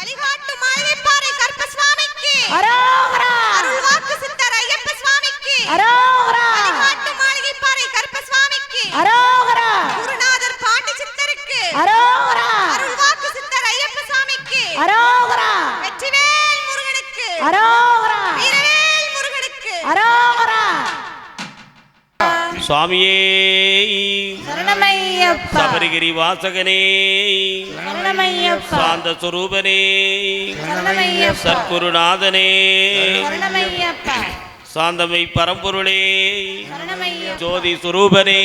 வழிகாட்டு மாளிகைப்பாறை கருப்பசுவாமிக்கு அரோகரா. அருள்வாக்கு சித்தர் ஐயப்ப சுவாமிக்கு அரோகரா. வழிகாட்டு மாளிகைப்பாறை கருப்பசுவாமிக்கு அரோகரா. குருநாதர் பாண்டி சித்தருக்கு அரோகரா. அருள்வாக்கு சித்தர் ஐயப்ப சுவாமிக்கு அரோகரா. வெற்றிவேல் முருகனுக்கு அரோகரா. வீரவேல் முருகனுக்கு அரோகரா. சுவாமியே சரணமையப்பா. சபரிகிரி வாசகனே சரணமையப்பா. சாந்த சுரூபனே சரணமையப்பா. சத்குருநாதனே சரணமையப்பா. சாந்தமை பரம்பொருளே சரணமையப்பா. ஜோதி சுரூபனே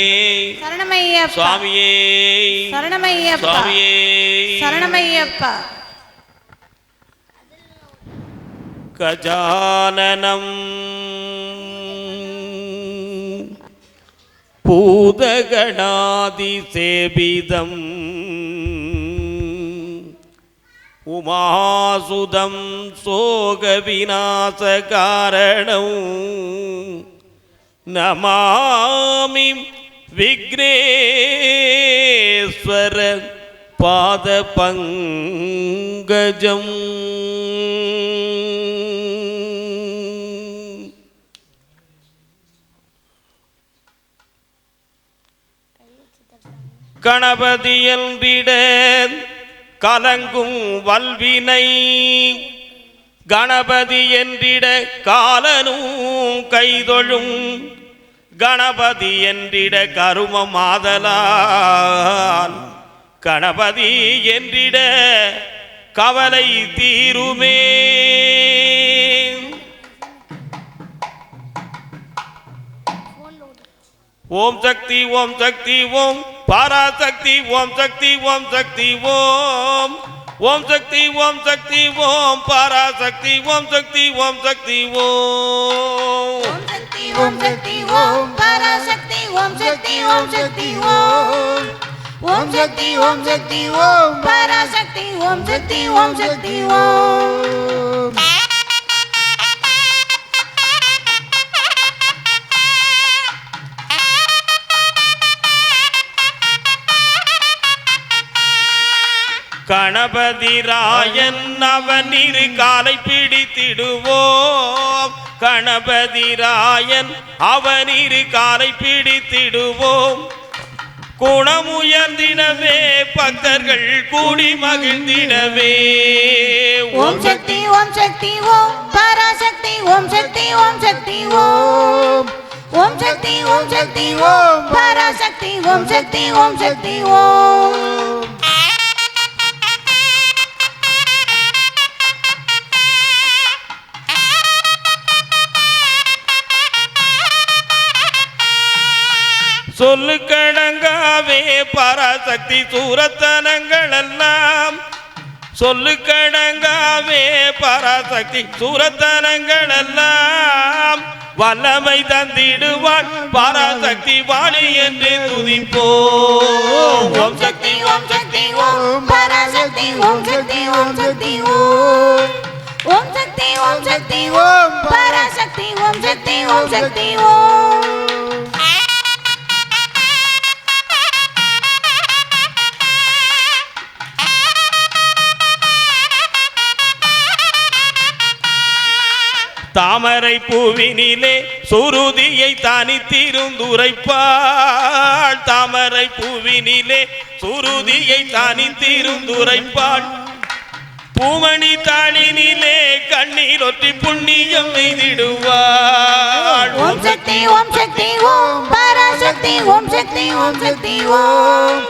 சரணமையப்பா. சுவாமியே சரணமையப்பா. சுவாமியே சரணமையப்பா. கஜானனம் பூதகணாதி சேபிதம் உமாசுதம் சோக விநாசகாரணம் நமாமி விக்னேஸ்வர பாத பங்கஜம். கணபதி என்றிட கலங்கும் வல்வினை கணபதி என்றிட காலனும் கைதொழும் கணபதி என்றிட கருமம் ஆதலால் கணபதி என்றிட கவலை தீருமே. ஓம் சக்தி ஓம் சக்தி ஓம் பராசக்தி ஓம் சக்தி ஓம் சக்தி ஓம் ஓம் சக்தி ஓம் சக்தி ஓம் பராசக்தி ஓம் சக்தி ஓம் சக்தி ஓம் ஓம் சக்தி ஓம் சக்தி ஓம் பராசக்தி ஓம் சக்தி ஓம் சக்தி ஓம் ஓம் சக்தி ஓம் சக்தி ஓம் பராசக்தி ஓம் சக்தி ஓம் சக்தி ஓம். கணபதி ராயன் அவன் இரு காலை பிடித்திடுவோம் கணபதி ராயன் அவன் இரு காலை பிடித்திடுவோம் குணமுயர்ந்திடவே பக்தர்கள் கூடி மகிழ்ந்திடவே. ஓம் சக்தி ஓம் சக்தி ஓம் பராசக்தி ஓம் சக்தி ஓம் சக்தி ஓம் ஓம் சக்தி ஓம் சக்தி ஓம் பராசக்தி ஓம் சக்தி ஓம் சக்தி ஓம். சொல்லு கடங்காவே பராசக்தி சூரத்தனங்கள் எல்லாம் சொல்லு கடங்காவே பராசக்தி சூரத்தனங்கள் எல்லாம் வல்லமை தந்திடுவாள் பராசக்தி வாணி என்று துதிப்போம். ஓம் சக்தி ஓம் சக்தி ஓம் பராசக்தி ஓம் சக்தி ஓம் சக்தி ஓம் ஓம் சக்தி ஓம் சக்தி ஓம் பராசக்தி ஓம் சக்தி ஓம் சக்தி ஓம். தாமரை பூவினிலே சுருதியை தானித்திருந்துரைப்பாள் தாமரை பூவினிலே சுருதியை தானித்திருந்துரைப்பாள் பூமணி தாளினிலே கண்ணீர் ஒற்றி புண்ணியம் எய்திடுவாள். ஓம் சக்தி ஓம் சக்தி ஓம் பராசக்தி ஓம் சக்தி ஓம் சக்தி ஓம்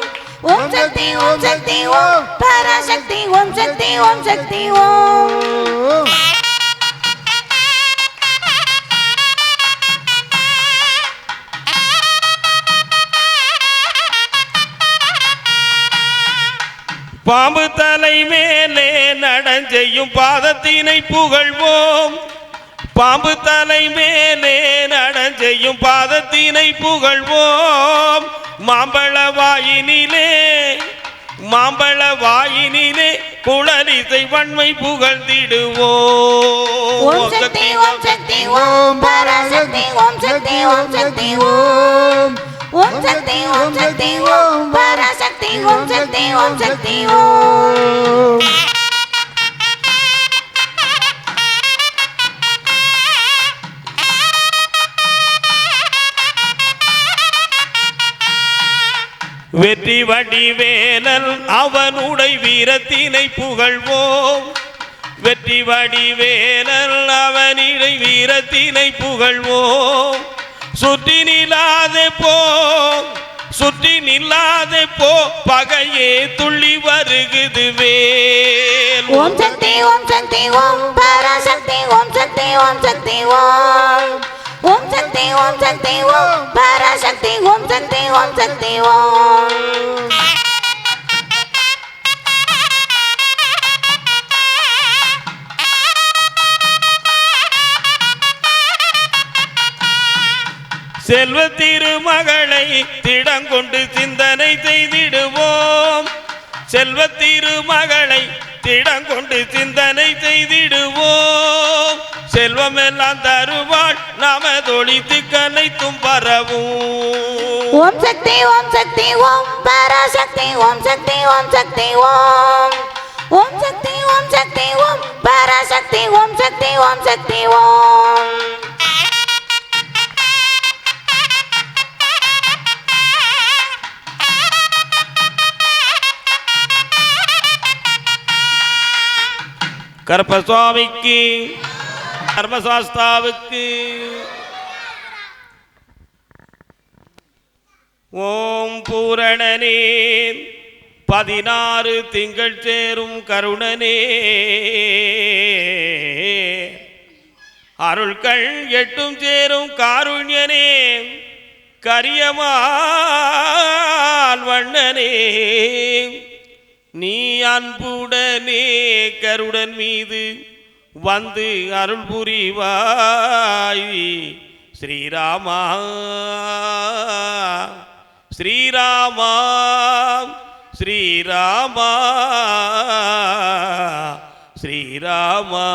ஓம் சக்தி ஓம் சக்தி ஓம் பராசக்தி ஓம் சக்தி ஓம் சக்தி ஓம். பாம்பு தலை மேலே நடஞ்செய்யும் பாதத்தினை புகழ்வோம் பாம்பு தலை மேலே நடஞ்செய்யும் பாதத்தினை புகழ்வோம் மாம்பழ வாயினிலே குழலிசை வன்மை புகழ்ந்திடுவோம். ஓம் சக்தி ஓம் சக்தி ஓம் பராசக்தி ஓம் சக்தி ஓம் சக்தி ஓம் ஓம் சக்தி ஓம் சக்தி ஓம் பராசக்தி ஓம் சக்தி ஓம் சக்தி ஓம். வெற்றி வடிவேலன் அவனுடைய வீரத்தினை புகழ்வோம். வெற்றி வடிவேலன் அவனிடை வீரத்தினை புகழ்வோம். சுற்றி நில்லாதே போ, சுற்றி நில்லாதே போ, பகையே துள்ளி வருகுது வேல். ஓம் சக்தி ஓம் சக்தி ஓம் பராசக்தி ஓம் சக்தி ஓம் சக்தி ஓம். ஓம் சக்தி ஓம் சக்தி ஓம் பராசக்தி ஓம் சக்தி ஓம் சக்தி ஓம். செல்வ திருமகளை திடங்கொண்டு சிந்தனை செய்திடுவோம். செல்வ திருமகளை திடங்கொண்டு சிந்தனை செய்திடுவோம். செல்வமெல்லாம் தருவாள் நமதொழித்து கனைத்தும் பரவும். ஓம் சக்தி ஓம் சக்தி ஓம் பராசக்தி ஓம் சக்தி ஓம் சக்தி ஓம். ஓம் சக்தி ஓம் சக்தி ஓம் பராசக்தி ஓம் சக்தி ஓம் சக்தி ஓம். கருப்பசுவாமிக்கு, தர்மசாஸ்தாவுக்கு. ஓம் பூரணனே 16 திங்கள் சேரும் கருணனே, அருள்கள் 8 சேரும் காருண்யனே, கரியமால் வண்ணனே, நீ அன்புடனே கருடன் மீது வந்து அருள் புரிவாய். ஸ்ரீராமா ஸ்ரீராமா ஸ்ரீராமா ஸ்ரீராமா.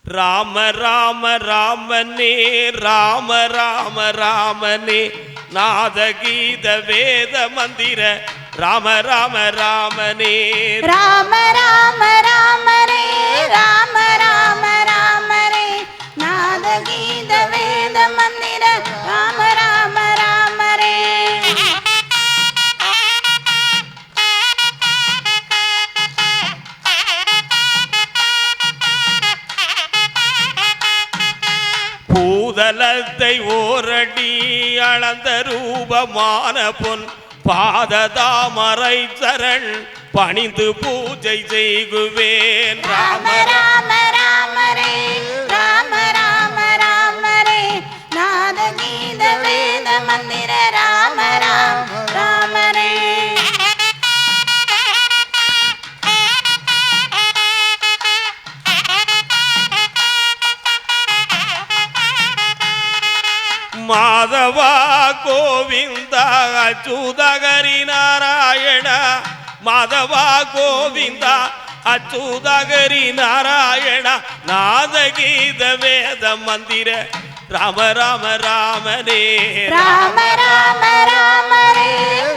ராம ராம ராமனே ராம ராம ராமனே, நாதகீத வேத மந்திர ராம ராம ராமனே. ராம ராம ராமரே ராம ராம ராமரே, நாதகீத வேத மந்திர ராம ராம ராமரே. பூதலத்தை ஓரடி அளந்த ரூபமான பொன் பாததாமரை சரண் பணிந்து பூஜை செய்குவேன். ராம ராம ராமரே ராம ராம ராமரே, நாதகீத வேத மந்திர ராம ராம ராமரே. மாதவா கோவிந்தா அச்சுதகரி நாராயண, மாதவா கோவிந்தா அச்சுதகரி நாராயண, நாதகீத வேத மந்திர ராம ராம ராமனே. ராம ராம ராமரே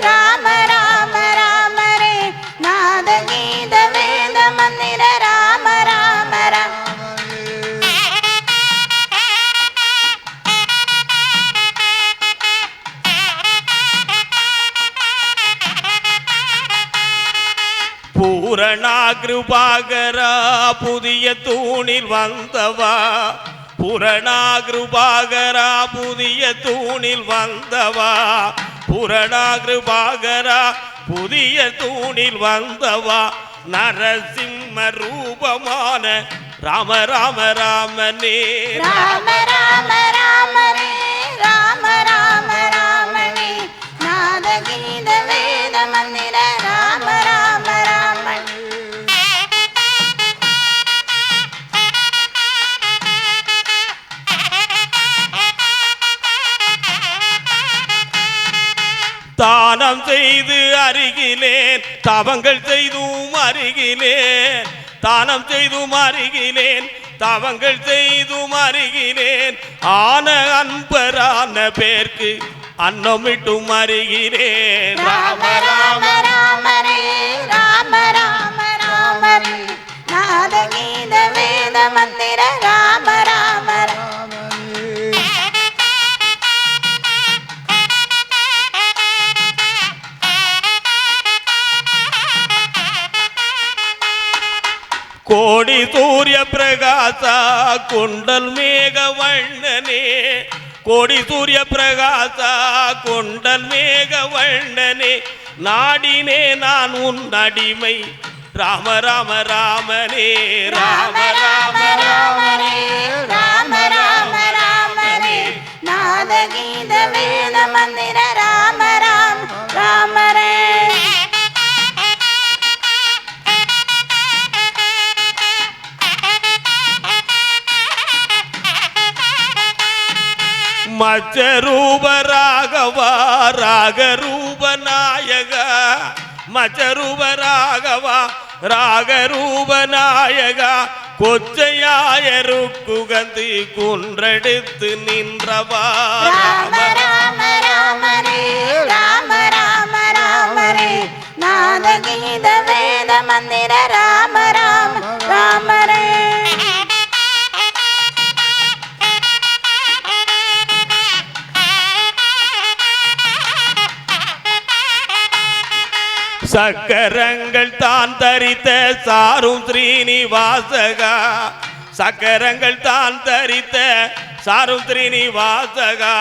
ராம ராம ராமரே, நாதகீத வேத மந்திர ராம ராம ராம. பூரணா கிருபாகரா புதிய தூணில் வந்தவா, பூரணா கிருபாகரா புதிய தூணில் வந்தவா, பூரணா கிருபாகரா புதிய தூணில் வந்தவா, நரசிம்ம ரூபமான ராம ராம ராமனே. ராம ராம ராமரே ராம ராம ராமனே, நாதகீத வேத மந்திர ராம ராம ராமனே. தானம் செய்து அருகிலேன் தவங்கள் செய்தும் அருகிலேன், தானம் செய்தும் அருகிலேன் தவங்கள் செய்தும் அருகிலேன், ஆன அன்பரான பேர்க்கு அன்னமிட்டும் அருகிலேன். ராம ராம ராமரே ராம ராம ராமரே, நாதகீத வேத மந்திர ராம ராம ராமரே. கோடி சூரிய பிரகாச குண்டல் மேக வண்ணனே கோடி சூரிய பிரகாச குண்டல் மேக வண்ணனே நாடினே நான் உன் அடிமை ராம ராம ராமனே ராம ராம ராமரே ராம ராம ராமரே நாத கீத வேத மந்திர ராம ராம ராமரே மச்சரூப ராகவா ராகரூப நாயக மச்சரூப ராகவா ராகரூப நாயக கொச்சையாயருக்குகந்து குன்றெடுத்து நின்றவா ராம ராம ராமரே ராம ராம ராமரே நாத கீத வேத மந்திர ராம ராம ராமரே சக்கரங்கள் தான் தரித்த சாரும் ஸ்ரீனிவாசகா சக்கரங்கள் தான் தரித்த சாரும் ஸ்ரீனிவாசகா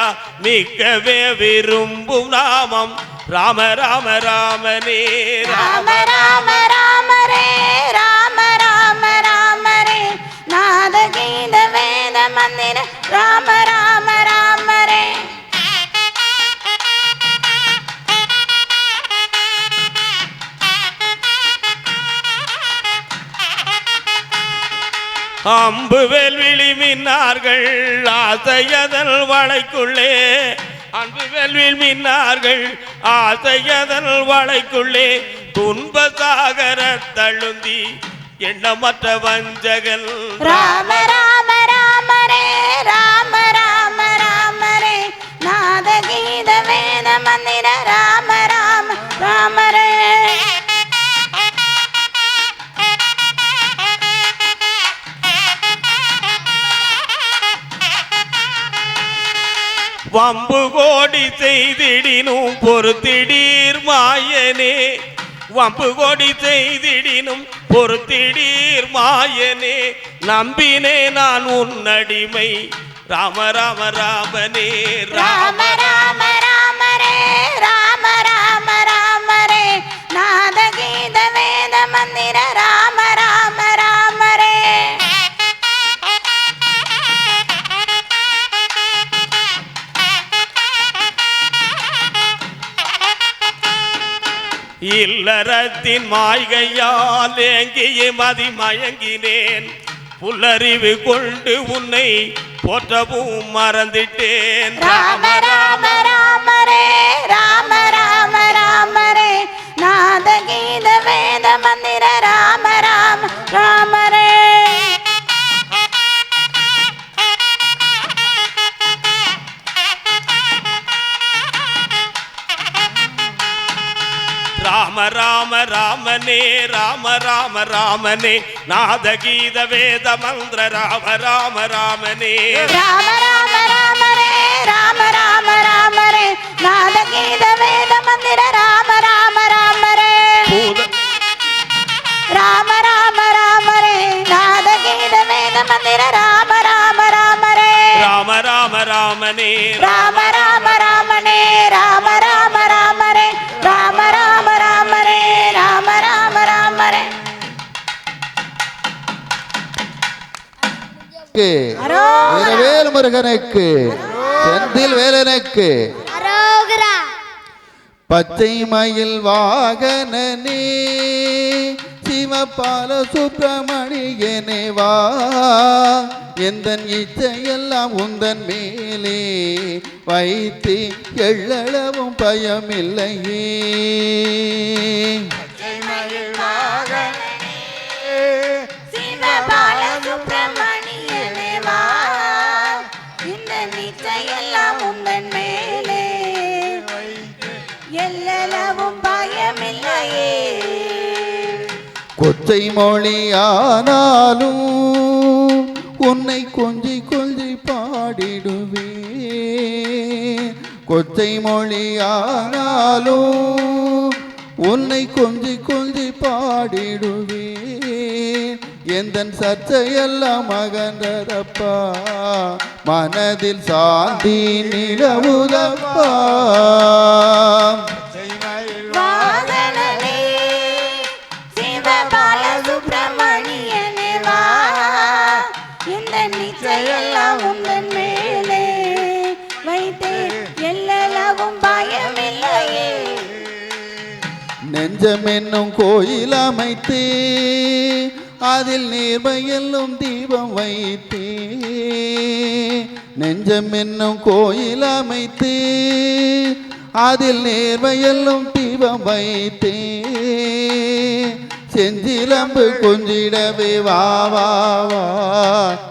மிக்கவே விரும்பும் நாமம் ராம ராம ராமனே ராம ராம ராமரே ராம ராம ராமரே நாத கீத வேத மந்திர ராம ராம ராமரே அம்பு வேல்விழி மின்னார்கள் ஆசையதல் வளைக்குள்ளே அன்பு வேல்வில் மின்னார்கள் ஆசையதல் வளைக்குள்ளே துன்ப சாகர தழுந்தி எண்ணமற்ற வஞ்சகன் ராம ராம ராமரே ராம ராம ராமரே நாத கீத வேத மந்திர ராம ராம ராமரே வம்பு கோடி செய்திடினும் பொறுத்திடீர் மாயனே வம்பு கோடி செய்திடினும் பொறுத்திடீர் மாயனே நம்பினே நான் உன்னடிமை ராம ராம ராமனே ராம ராம ராமரே ராம ராம ராமரே நாத கீத வேத மந்திர ராம ராம ராமரே இல்லறத்தின் மாய்கையால் ஏங்கிய மதி மயங்கினேன் புல்லறிவு கொண்டு உன்னை போற்றவும் மறந்திட்டேன் ராம ராம ராமரே ராம ராம ராமரே நாத கீத வேத மந்திர ராம ராம ராமரே ராம ராம ராமனே ராம ராம ராமனே நாத கீத வேத மந்திர ராம ராம ராமனே ராம ராம ராமரே ராம ராம ராமரே நாத கீத வேத மந்திர ராம ராம ராமரே ராம ராம ராமரே நாத கீத வேத மந்திர ராம ராம ராமரே ராம ராம ராமனே ராம ராம ராமனே ராம ராம ராமரே ராம ராம ராமரே ராம ராம ராமரே வீரவேல் முருகனுக்கு செந்தில் வேலனுக்கு அரோகரா பச்சை மயில் வாகனனே சிவபால சுப்பிரமணியனே வா எந்தன் இச்சையெல்லாம் உந்தன் மேலே வைத்து எள்ளளவும் பயமில்லையே சிவபால சுப்பிரமணியனே வா இந்த நிச்சயெல்லாம் உந்தன் மேலே எல்லளவும் பயமில்லையே கொச்சை மொழியானாலும் உன்னை கொஞ்சி கொஞ்சி பாடிடுவே கொச்சை மொழியானாலும் உன்னை கொஞ்சி கொஞ்சி பாடிடுவே எந்தன் சர்ச்சையெல்லாம் அகன்றதப்பா, மனதில் சாந்தி நிலவுதப்பா. வாகனனே சிவபால சுப்பிரமணியனே வா, இந்த நிச்சயெல்லாம் உந்தன் மேலே வைத்து எல்லளவும் பயமில்லையே. நெஞ்சம் என்னும் கோயில் அமைத்து அதில் நேர்மையெல்லும் தீபம் வைத்தே, நெஞ்சம் என்னும் கோயில் அமைத்து அதில் நேர்மையெல்லும் தீபம் வைத்தே, செஞ்சிலம்பு கொஞ்சிடவே வா வா வா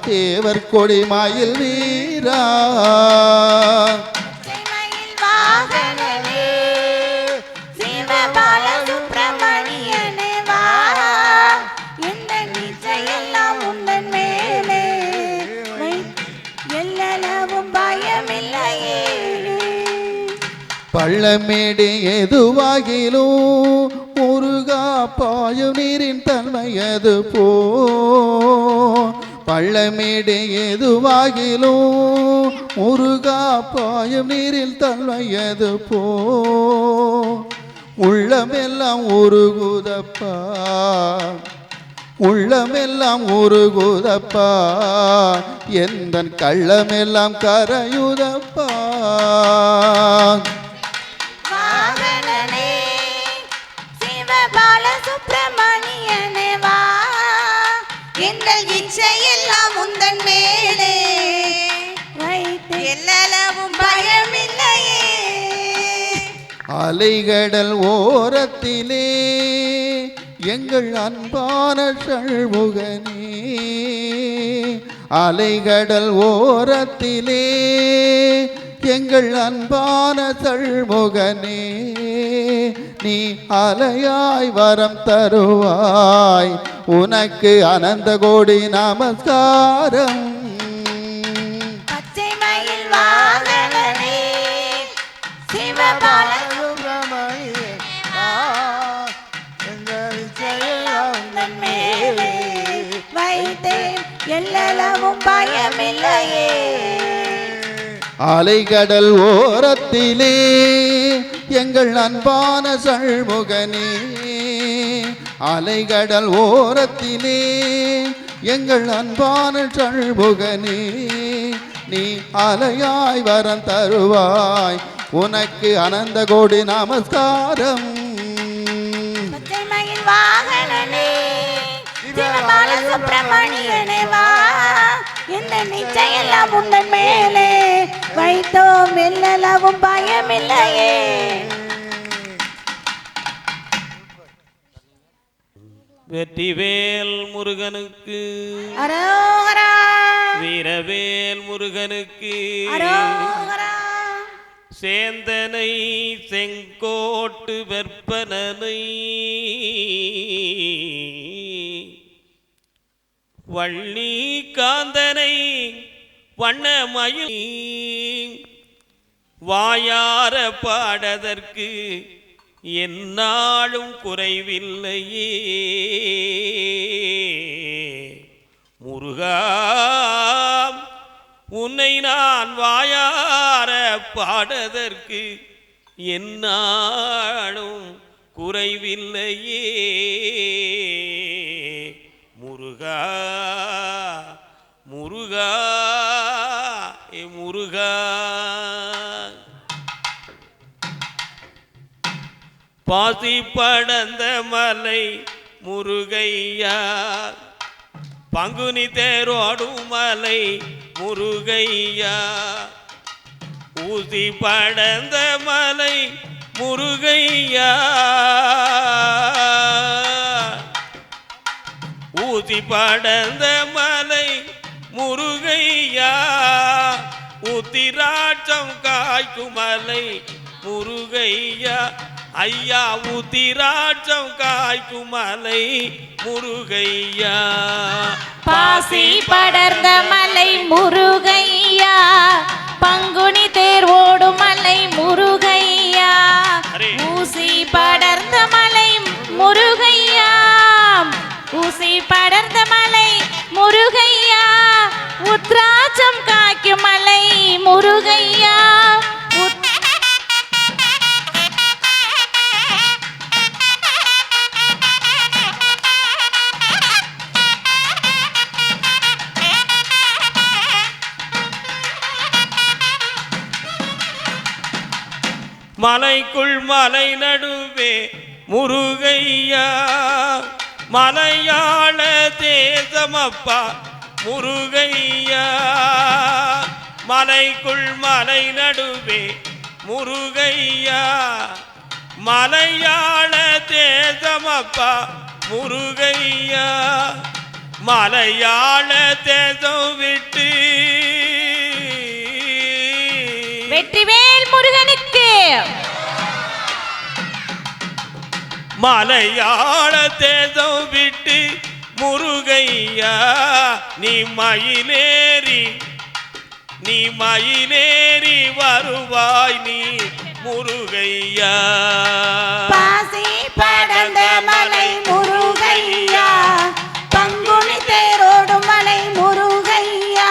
தேவர் கொடி மயில் வீரா. வாகனனே சிவபால சுப்பிரமணியனே வா, இந்த நிச்சயெல்லாம் உந்தன் மேலே எல்லளவும் பயமில்லையே. பள்ளமேடு எதுவாகிலும் முருகா பாயும் நீரின் தன்மையது போ, பள்ளமேடு எதுவாகிலும் முருகா பாயும் நீரில் தன்மையது போ, உள்ளமெல்லாம் உருகுதப்பா, உள்ளமெல்லாம் உருகுதப்பா, எந்தன் கள்ளமெல்லாம் கரையுதப்பா. வாகனனே சிவபால சுப்பிரமணியனே வா, இந்த இச்சையெல்லாம் உந்தன் மேலே வைத்து எல்லளவும் பயமில்லையே. அலைகடல் ஓரத்திலே எங்கள் அன்பான சண்முகனே, அலைகடல் ஓரத்திலே எங்கள் அன்பான சண்முகனே, நீ அலையாய் வரம் தருவாய், உனக்கு அனந்த கோடி நமஸ்காரம். பச்சை மயில் வாகனனே சிவபால உந்தன் மேலே வைத்தேன் எல்லளவும் பயமில்லையே. அலைகடல் ஓரத்திலே எங்கள் அன்பான சண்முகனே, அலைகடல் ஓரத்திலே எங்கள் அன்பான சண்முகனே, நீ அலையாய் வரம் தருவாய், உனக்கு அனந்த கோடி நமஸ்காரம். பச்சை மயில் வாகனனே சிவபால சுப்பிரமணியனே வா, இந்த நிச்சயெல்லாம் உந்தன் மேலே வைத்தோம் எல்லளவும் பயமில்லையே. வெற்றிவேல் முருகனுக்கு அரோகரா வீரவேல் முருகனுக்கு அரோகரா. சேந்தனை செங்கோட்டு வெற்பனனை வள்ளி காந்தனை வண்ணமயில் வாயார பாடதற்கு என்னாலும் குறைவில்லையே. முருகா உன்னை நான் வாயார பாடதற்கு என்னாலும் குறைவில்லையே. முருகா முருகா முருகா. பாசி படந்த மலை முருகையா, பங்குனி தேரோடும் மலை முருகையா, ஊசி படந்த மலை முருகையா, ஊசி படந்த மலை முருகையா, உத்திராட்சம் காய்க்கும் மலை முருகையா, ஐயா உத்திராட்சம் காய்க்கும் மலை முருகையா. பாசி படர்ந்த மலை முருகையா, பங்குனி தேர் ஓடும் மலை முருகையா, ஊசி படர்ந்த மலை முருகையா, ஊசி படர்ந்த மலை முருகையா உத்ராட்சம் காய்க்கும் மலை முருகையா மலைக்குள் மலை நடுவே முருகையா மலையாள தேசமப்பா முருகையா மலைக்குள் மலை நடுவே முருகையா மலையாள தேசமப்பா முருகையா மலையாள தேசம் விட்டு வெற்றிவேல் முருகனுக்கு மலையாள தேசம் விட்டு முருகையா நீ மயிலேறி வருவாய் நீ முருகையா பாசி படர்ந்த மலை முருகையா பங்குனி தேரோடும் மலை முருகையா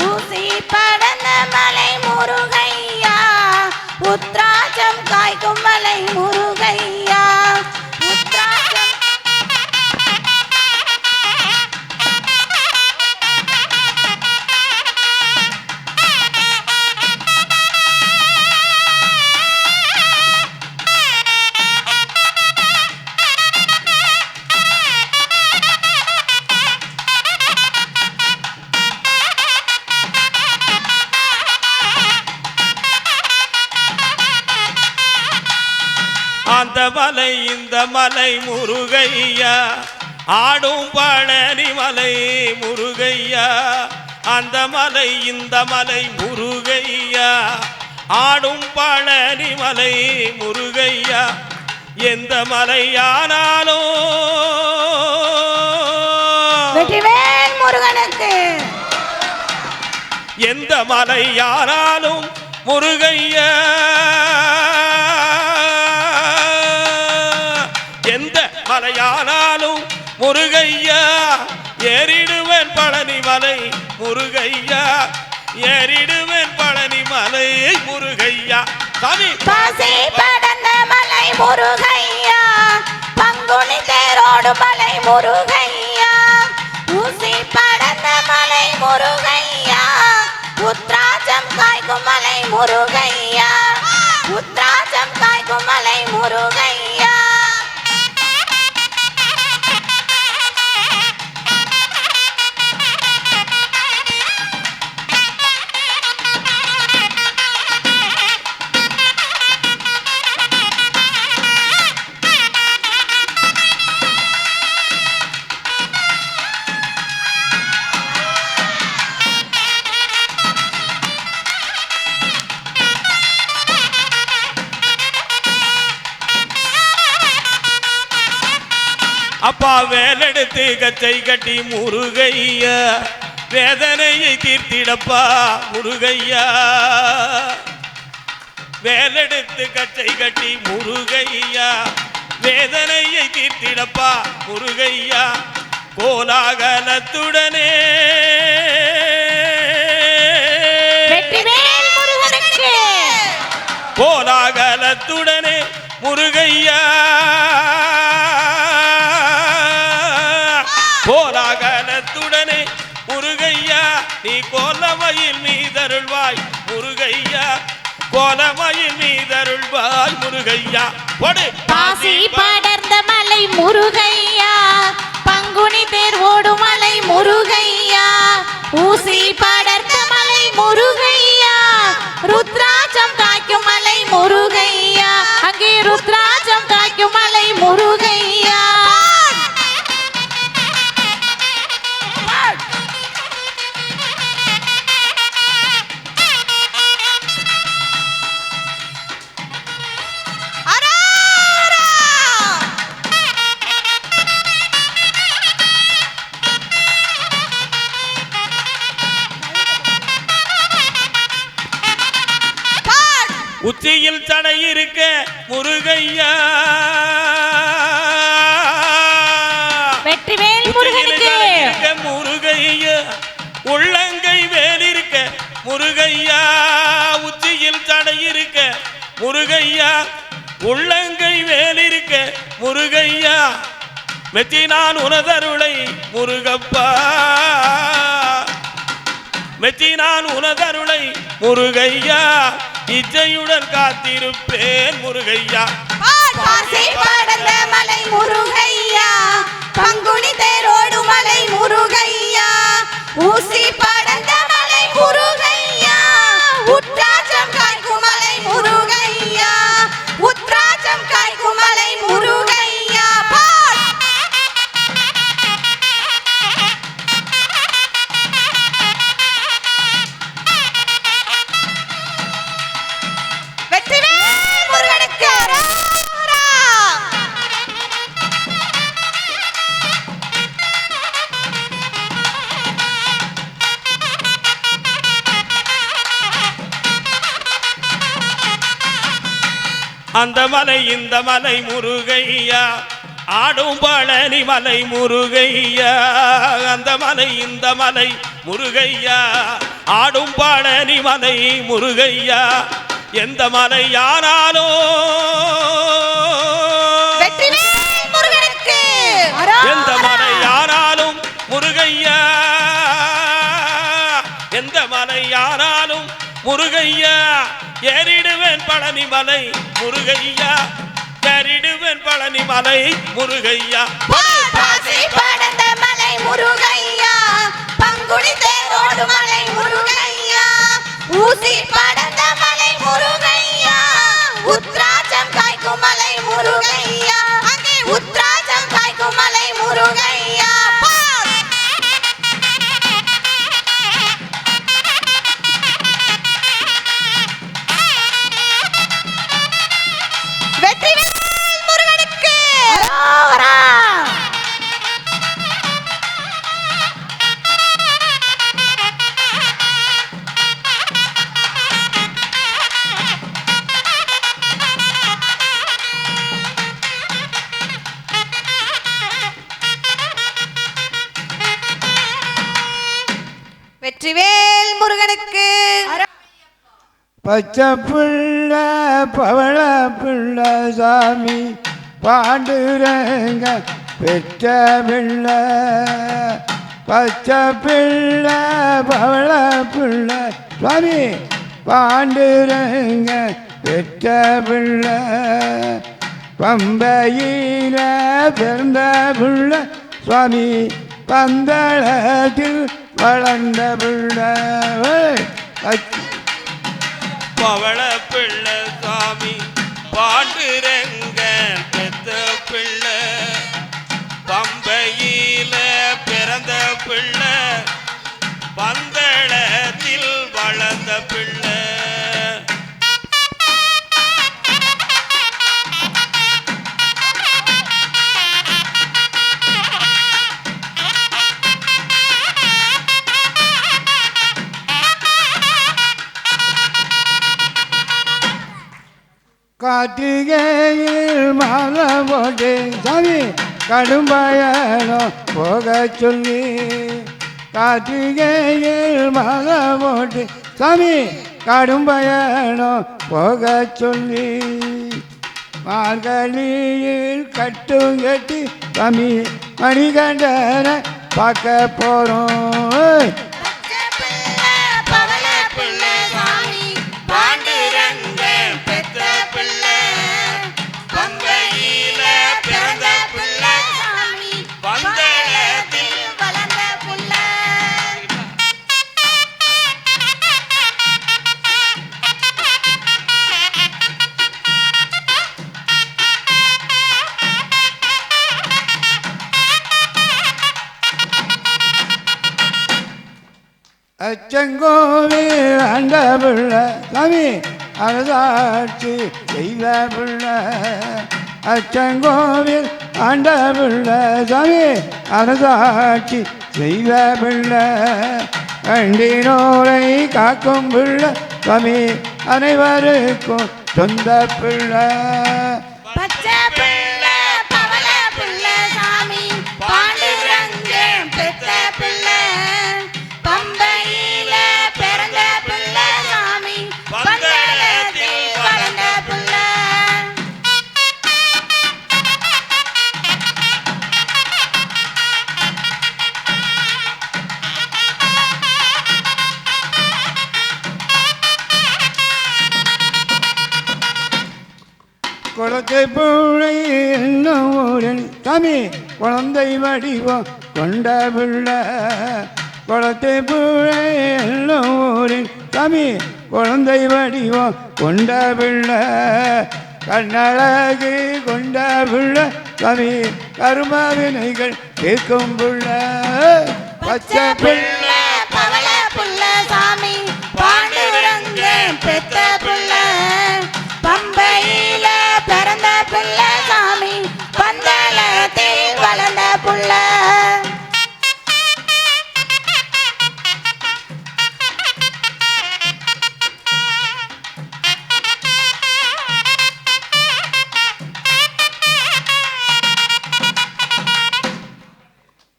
ஊசி படர்ந்த மலை முருகையா உத்ராட்சம் காய்க்கும் மலை முருகையா உத்ராட்சம் அந்த மலை இந்த மலை முருகையா ஆடும் பழனி மலை முருகையா அந்த மலை இந்த மலை முருகையா ஆடும் பழனி மலை முருகையா எந்த மலையானாலும் வெற்றிவேல் முருகனுக்கு எந்த மலையானாலும் முருகையா எந்த மலையானாலும் முருகையா ஏறிடுவேன் பழனி மலை முருகையா ஏறிடுவேன் பழனி மலை முருகையா சாமி பாசி படர்ந்த மலை முருகையா பங்குனி தேரோடு மலை முருகையா ஊசி படர்ந்த மலை முருகையா உத்ராட்சம் காய்க்கும் மலை முருகையா உத்ராட்சம் காய்க்கும் மலை முருகையா அப்பா வேலெடுத்து கச்சை கட்டி முருகையா வேதனையை தீர்த்திடப்பா முருகையா வேலெடுத்து கச்சை கட்டி முருகையா வேதனையை தீர்த்திடப்பா முருகையா கோலாகலத்துடனே வெற்றிவேல் முருகனுக்கு கோலாகலத்துடனே முருகையா கோலாகலத்துடனே முருகையா நீ கோலமயில் மீதருள்வாய் முருகையா கோலமயில் மீதருள்வாய் முருகையா பாசி படர்ந்த மலை முருகையா பங்குனி தேர் ஓடும் மலை முருகையா ஊசி படர்ந்த மலை முருகையா ருத்ராட்சம் காய்க்கும் மலை முருகையா அங்கே ருத்ராட்சம் காய்க்கும் மலை முருகையா உச்சியில் தடை இருக்க முருகையா வெற்றிவேல் முருகனுக்கு முருகையா முருகையா உச்சியில் தடை இருக்க முருகையா உள்ளங்கை வேல் இருக்க முருகையா மெச்சினான் உனதருளை முருகப்பா மெச்சினான் உனதருளை முருகையா இச்சையுடன் காத்திருப்பேன் முருகையா பாசி படர்ந்த மலை முருகையா பங்குனி தேரோடு மலை முருகையா ஊசி படர்ந்த மலை முருகையா உத்ராட்சம் காய்க்கும் மலை முருகையா உத்ராட்சம் காய்க்கும் மலை முருகையா வெற்றிவேல் முருகனுக்கு அரோகரா. அந்த மலை இந்த மலை முருகையா ஆடும் பழனி மலை முருகையா அந்த மலை இந்த மலை முருகையா ஆடும் பழனி மலை முருகையா எந்த மலை யாராலோ வெற்றிவேல் முருகனுக்கு எந்த மலை யாராலும் முருகையா எந்த மலை யாராலும் முருகையா ஏறிடுவேன் பழனி மலை முருகையா ஏறிடுவேன் பழனி மலை முருகையா பாசி படர்ந்த மலை முருகையா பங்குனி தேரோடு மலை முருகையா ஊசி படர்ந்த மலை முருகையா உத்ராட்சம் காய்க்கும் மலை முருகையா அங்கே உத்ராட்சம் காய்க்கும் மலை முருகையா வெற்றிவேல் முருகனுக்கு அரோகரா. வெற்றிவேல் முருகனுக்கு பச்சை பிள்ளை பவள பிள்ளை சாமி பாண்டுரங்க பெற்ற பிள்ளை பச்சை பிள்ளை பவள பிள்ளை சுவாமி பாண்டுரங்க பெற்ற பிள்ளை பம்பையில பிறந்த பிள்ளை சுவாமி பந்தளத்தில் வளர்ந்த பிள்ளை பவள பிள்ளை சாமி பாண்டுரங்க பெத்த பிள்ளை பம்பையில பிறந்த பிள்ளை பந்தளத்தில் வளர்ந்த பிள்ளை கார்த்திகையில் மாலை போட்டு சாமி கடும் பயணம் போக சொல்லி கார்த்திகையில் மாலை போட்டு சாமி கடும் பயணம் போக சொல்லி மார்கழியில் கட்டும் கட்டி சாமி மணிகண்டனை பார்க்க போகிறோம் பவள பிள்ளை சாமி பாண்டுரங்க பெத்த பிள்ளை பம்பையில பிறந்த பிள்ளை சாமி பந்தளத்தில் வளர்ந்த பிள்ளை அச்சங்கோவில் ஆண்ட பிள்ளை சாமி அரசாட்சி செய்த பிள்ளை அச்சங்கோவில் ஆண்ட பிள்ளை சாமி அரசாட்சி செய்த பிள்ளை கண்டினோரை காக்கும் பிள்ளை சாமி அனைவருக்கும் சொந்த பிள்ளை பச்சை பிள்ளை பவள பிள்ளை சாமி பாண்டுரங்க பெத்த பிள்ளை பம்பையில பிறந்த பிள்ளை குளத்தை பிள்ளை என்னும் ஊரில் சாமி குழந்தை வடிவம் கொண்ட பிள்ளை குளத்தை பிள்ளை என்னும் ஊரில் சாமி குழந்தை வடிவம் கொண்ட பிள்ளை கண்ணழகு கொண்ட பிள்ளை சாமி கருமாவினைகள் கேட்கும் பிள்ளை பச்சை பிள்ளை பவள புள்ள சாமி பாண்டுரங்க பெத்த புள்ள பம்பையில பிறந்த புள்ள சாமி பந்தளத்தில் வளர்ந்த புள்ள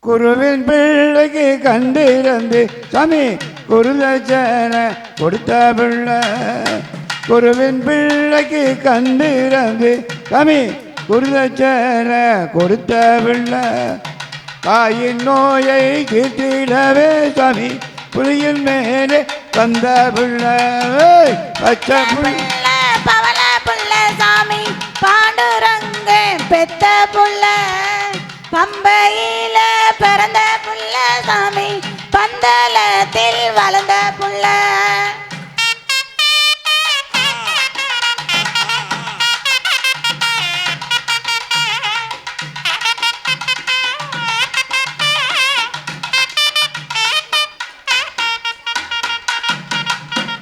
குருவின் பிள்ளைக்கு கண்டிருந்து சாமி குருதட்சண கொடுத்த பிள்ளை குருவின் பிள்ளைக்கு கண்டிருந்து சாமி குருதட்சண கொடுத்த பிள்ளை தாயின் நோயை தீர்த்திடவே சாமி புலியின் மேலே வந்த பிள்ளை பச்சை புள்ள பவள புள்ள சாமி பாண்டுரங்க பெத்த புள்ள பம்பையில பிறந்த புள்ள சாமி பந்தளத்தில் வளர்ந்த புள்ள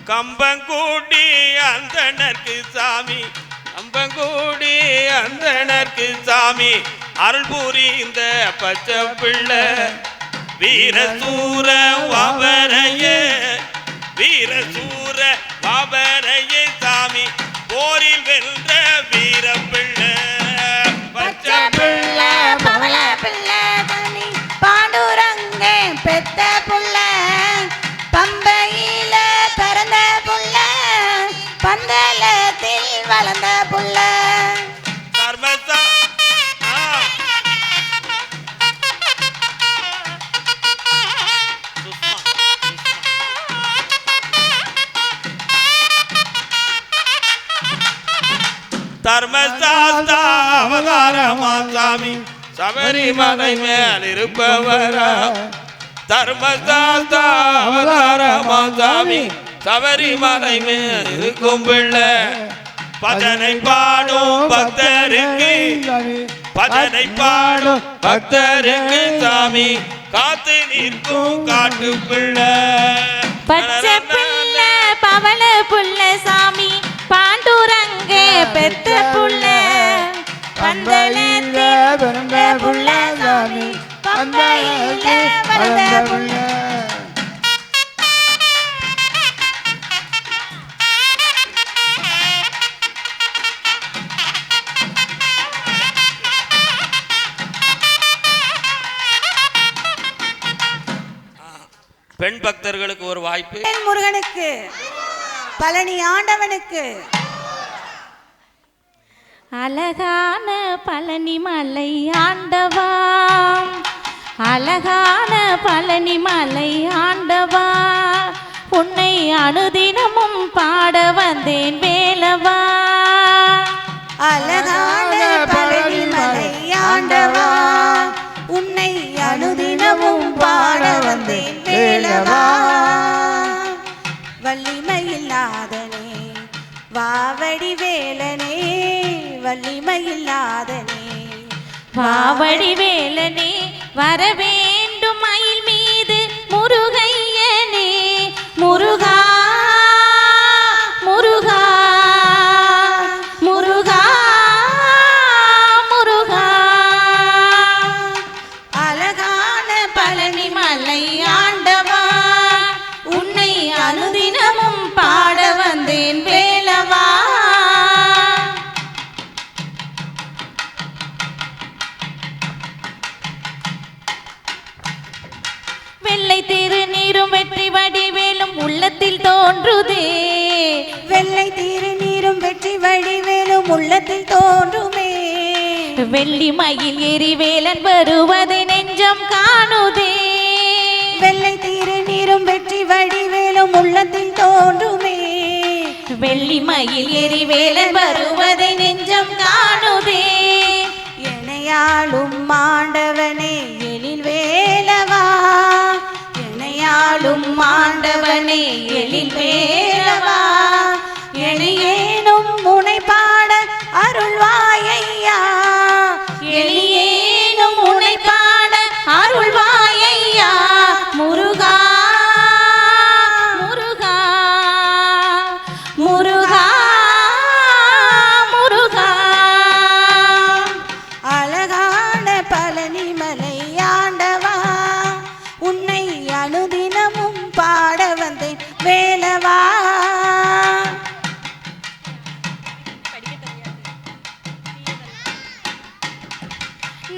கம்பங்கூடி அந்தனர்க்கு சாமி கம்பங்கூடி அந்தனர்க்கு சாமி அருள் புரிந்த பச்சை பிள்ளை வீரசூர வாபரையே வீரசூர வாபரையே சாமி போரில் வென்ற வீர பிள்ளை பச்சை பிள்ளை பவள பிள்ளை சாமி பாண்டுரங்க பெத்த புள்ள பம்பையில பிறந்த புள்ள பந்தளத்தில் வளர்ந்த புள்ள தர்மசா தர்மசாஸ்தா அவதாரமா சாமி சபரிமலை மேல் இருப்பவரா தர்மசாஸ்தா அவதாரமா சாமி சபரிமலை மேல் இருக்கும் பிள்ளை பஜனை பாடும் பக்தருக்கு பஜனை பாடும் பக்தருக்கு சாமி காத்து நிற்கும் காட்டு பிள்ளை பச்சை பிள்ளை பவள புள்ள சாமி பாண்டுரங்க பெத்த புள்ள பந்தளத்தில் பிறந்த புள்ள சாமி பம்பையில வளர்ந்த புள்ள பெண் பக்தர்களுக்கு ஒரு வாய்ப்பு முருகனுக்கு பழனி ஆண்டவனுக்கு அழகான பழனி மலை ஆண்டவா அழகான பழனி மலை ஆண்டவா உன்னை அனுதினமும் பாட வந்தேன் வேலவா அழகான பழனி மலை ஆண்டவா உன்னை அனுதினமும் பாட வந்தேன் வேலவா வள்ளிமையில்லாதனே வாவடி வேலனே வள்ளிமையில்லாதனே வாவடி வேலனே வர வேண்டும் மயில் மீது முருகையனே முருகா முருகா முருகா முருகா அழகான பழனி மலை ஆண்டவா உன்னை அனுதினமும் பாட வந்தேன் வேலவா வெள்ளை திருநீரும் வெற்றி வடிவேலும் உள்ளத்தில் தோன்றுதே வெள்ளை திருநீரும் வெற்றி வடிவேலும் உள்ளத்தில் தோன்றுமே வெள்ளி மயில் எரிவேலன் வருவதை நெஞ்சம் காணுதே வெள்ளை திருநீரும் வெற்றி வடிவேலும் உள்ளத்தில் தோன்றுமே வெள்ளிமயில் எரிவேலன் வருவதை நெஞ்சம் காணுதே. எனையாளும் ஆண்டவனே எழில் வேலவா, எனையாளும் ஆண்டவனே எழில் வேலவா, எனையேனும் முனை பாட அருள்வாயையா, எளியேனும் உனை பாட அருள்வாயையா. முருகா முருகா முருகா முருகா. அழகான பழனிமலை ஆண்டவா, உன்னை அனுதினமும் பாட வந்தேன் வேலவா.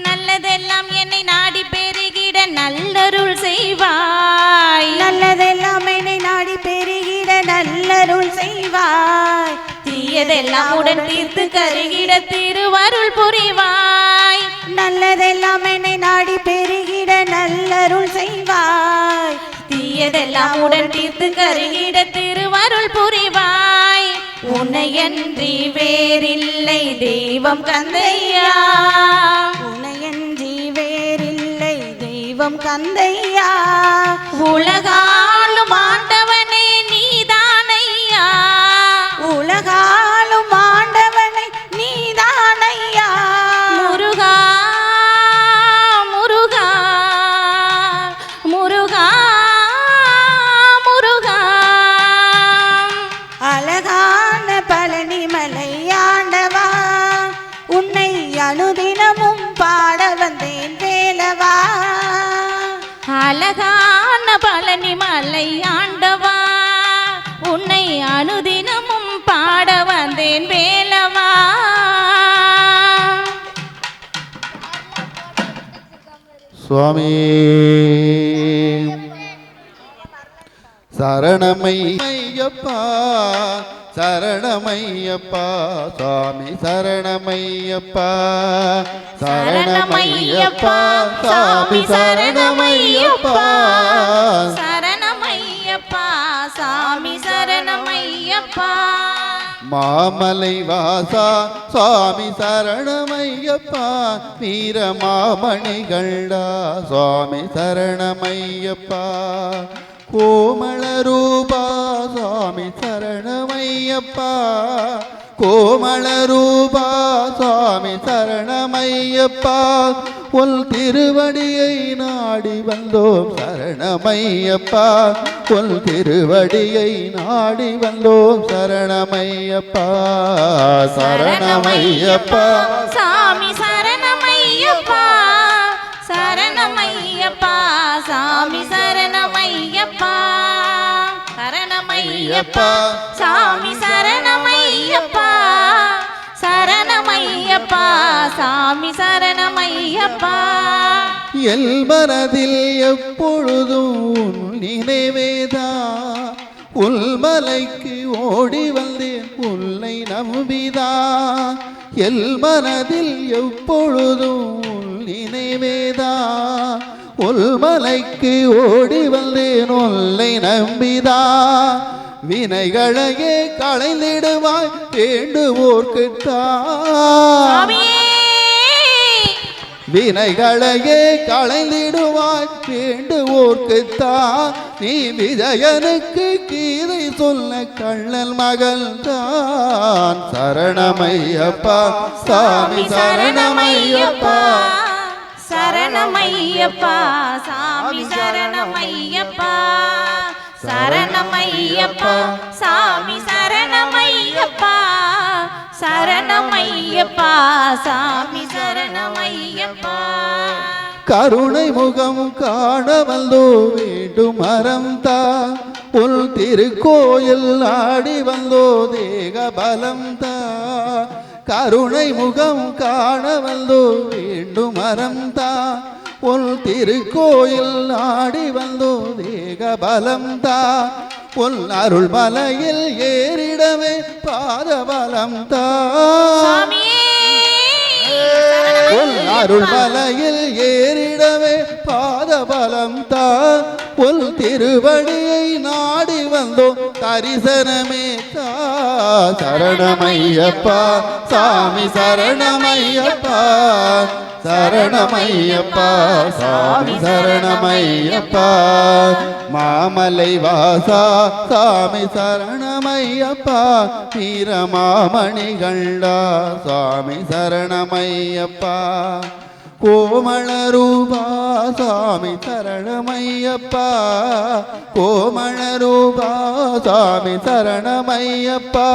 நல்லதெல்லாம் என்னை நாடி பெருகிட நல்லருள் செய்வாய். நல்லதெல்லாம் என்னை நாடி பெருகிட நல்லருள் செய்வாய். தீயதெல்லாம் உடன் தீர்த்து கருகிட திருவருள் புரிவாய். நல்லதெல்லாம் என்னை நாடி பெருகிட நல்லருள் செய்வாய். தீயதெல்லாம் உடன் தீர்த்து கருகிட திருவருள் புரிவாய். உன்னையன்றி வேறில்லை தெய்வம் கந்தையா, உனையன்றி வேறில்லை தெய்வம் கந்தையா. உலகாளும் ஆண்டவனே நீதானையா, உலகாலும் ஆண்டவனை நீதானையா. முருகா முருகா முருகா முருகா. அழகான பழனிமலை ஆண்டவா, உன்னை அனுதினமும் பாட வந்தேன் வேலவா. அழகான பழனிமலை ஆண்டவா, உன்னை அனுதினமும் பாட வந்தேன் வேலவா. சுவாமி சரணமையப்பா, சரணமையப்பா, சுவாமி சரணமையப்பா, சரணமையப்பா, சுவாமி சரணமையப்பா. சரணமையப்பா சாமி சரணமையப்பா. மாமலை வாசா சுவாமி சரணமையப்பா, வீர மாமணிகண்டா சுவாமி சரணமையப்பா. கோமள ரூபா சுவாமி சரணமையப்பா, கோமள ரூபா சுவாமி சரணமையப்பா. உன் திருவடியை நாடி வந்தோம் சரணமையப்பா, உன் திருவடியை நாடி வந்தோம் சரணமையப்பா. சரணமையப்பா சாமி சரணமையப்பா, சரணமையப்பா சாமி சரணமையப்பா. சரணமையப்பா சாமி சரணமையப்பா, சரணமையப்பா சாமி சரணமையப்பா. எல் மனதில் எப்பொழுதும் உன் நினைவேதா, உள்மலைக்கு ஓடி வந்தேன் உன்னை நம்பிதா. எல் மனதில் எப்பொழுதும் உன் நினைவேதா, உள்மலைக்கு ஓடி வந்தேன் உன்னை நம்பிதா. வினைகளையே களைந்திடுவாய் வேண்டுவோர்க்குத்தான், வினைகளையே களைந்திடுவாய் வேண்டுவோர்க்குத்தான். நீ விஜயனுக்கு கீதை சொல்ல கள்ளல் மகள் தான். சரணமையப்பா சாமி சரணமையப்பா, சரணமையப்பா சாமி சரணமையப்பா. சரணமையப்பா சாமி சரணமையப்பா, சரணமையப்பா சாமி சரணமையப்பா. கருணை முகம் காண வந்தோ வேண்டும் அறம்தா, உன் திருக்கோயில் ஆடி வந்தோ தேக பலம்தா. கருணை முகம் காண வந்தோ வேண்டும் அறம்தா, உன் திருக்கோயில் ஆடி வந்தோ தேக பலம்தா. உன் அருள் மலையில் ஏறிடவே பாத பலம்தா, உன் அருள் மலையில் ஏறிடவே பாத பலம்தா. உன் திருவடியை நாடி வந்தோம் தரிசனமே தா. சரணமையப்பா சாமி சரணமையப்பா, சரணமையப்பா சாமி சரணமையப்பா. மாமலை வாசா சாமி சரணமையப்பா, வீரமாமணிகண்டா சாமி சரணமையப்பா. கோமள ரூபா சாமி சரணமையப்பா, கோமள ரூபா சாமி சரணமையப்பா.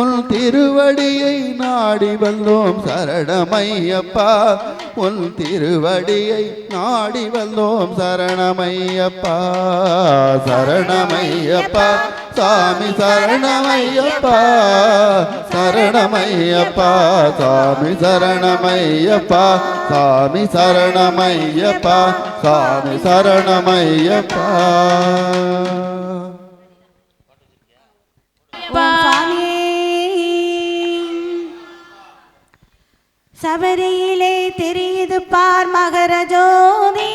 உன் திருவடியை நாடி வந்தோம் சரணமையப்பா, உன் திருவடியை நாடி வந்தோம் சரணமையப்பா. சரணமையப்பா சாமி சரணமையப்பா, சரணமையப்பா சாமி சரணமையப்பா, சாமி சரணமையப்பா, சாமி சரணமையப்பா. சபரியிலே தெரியுது பார் மகர ஜோதி,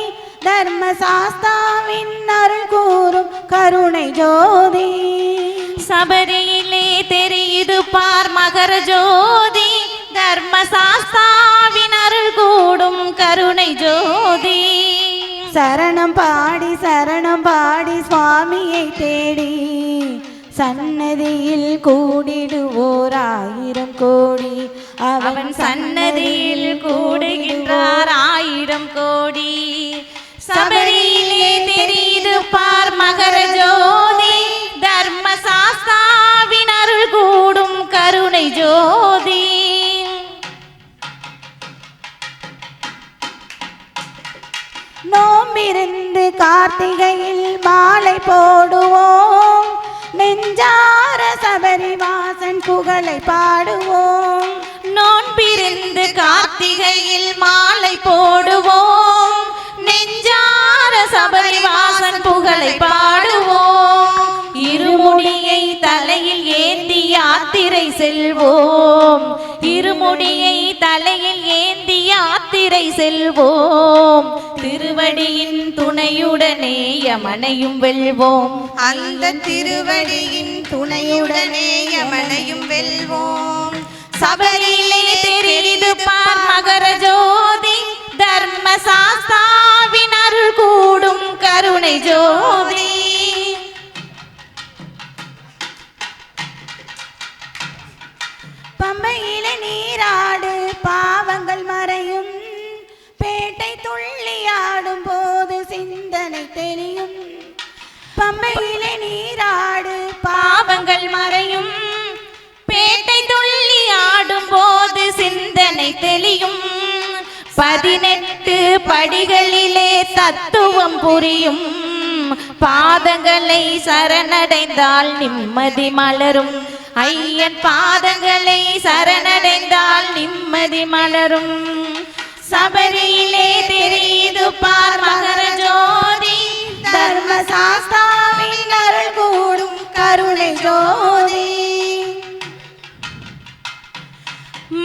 தர்ம சாஸ்தாவின் அருள் கூறும் கருணை ஜோதி. சபரியிலே தெரியுது பார் மகர ஜோதி, தர்ம சாஸ்தாவின் அருள் கூடும் கருணை ஜோதி. சரணம் பாடி சுவாமியை தேடி சன்னதியில் கூடிடுவோர் 1000 கோடி. அவன் சன்னதியில் கூடுகின்றார் 1000 கோடி. சபரியிலே தெரியுது பார் மகர ஜோதி, தர்ம சாஸ்தாவின் அருள் கூடும் கருணை ஜோதி. நோம்பிருந்து கார்த்திகையில் மாலை போடுவோம், நெஞ்சார சபரிவாசன் புகழை பாடுவோம். நோன்பிருந்து கார்த்திகையில் மாலை போடுவோம், நெஞ்சார சபரிவாசன் புகழை பாடுவோம். இருமுடியை தலையில் ஏந்தி யாத்திரை செல்வோம், இருமுடியை தலையில் ஏந்தி யாத்திரை செல்வோம். திருவடியின் துணையுடனே யமனையும் வெல்வோம், அந்த திருவடியின் துணையுடனே யமனையும் வெல்வோம். சபரியிலே தெரியுது பார் மகர ஜோதி, தர்ம சாஸ்தாவின் அருள் கூடும் கருணை ஜோதி. பம்பையிலே நீராடு பாவங்கள் மறையும், பேட்டை துள்ளியாடும் போது சிந்தனை தெரியும். பம்பையிலே நீராடு பாவங்கள் மறையும், பேட்டை துள்ளி ஆடும் போது சிந்தனை தெளியும். 18 படிகளிலே தத்துவம் புரியும், பாதங்களை சரணடைந்தால் நிம்மதி மலரும். ஐயன் பாதங்களை சரணடைந்தால் நிம்மதி மலரும். சபரியிலே தெரியுது பார் மகர ஜோதி, தர்ம சாஸ்தாவின் அருள் கூடும் கருணை ஜோதி.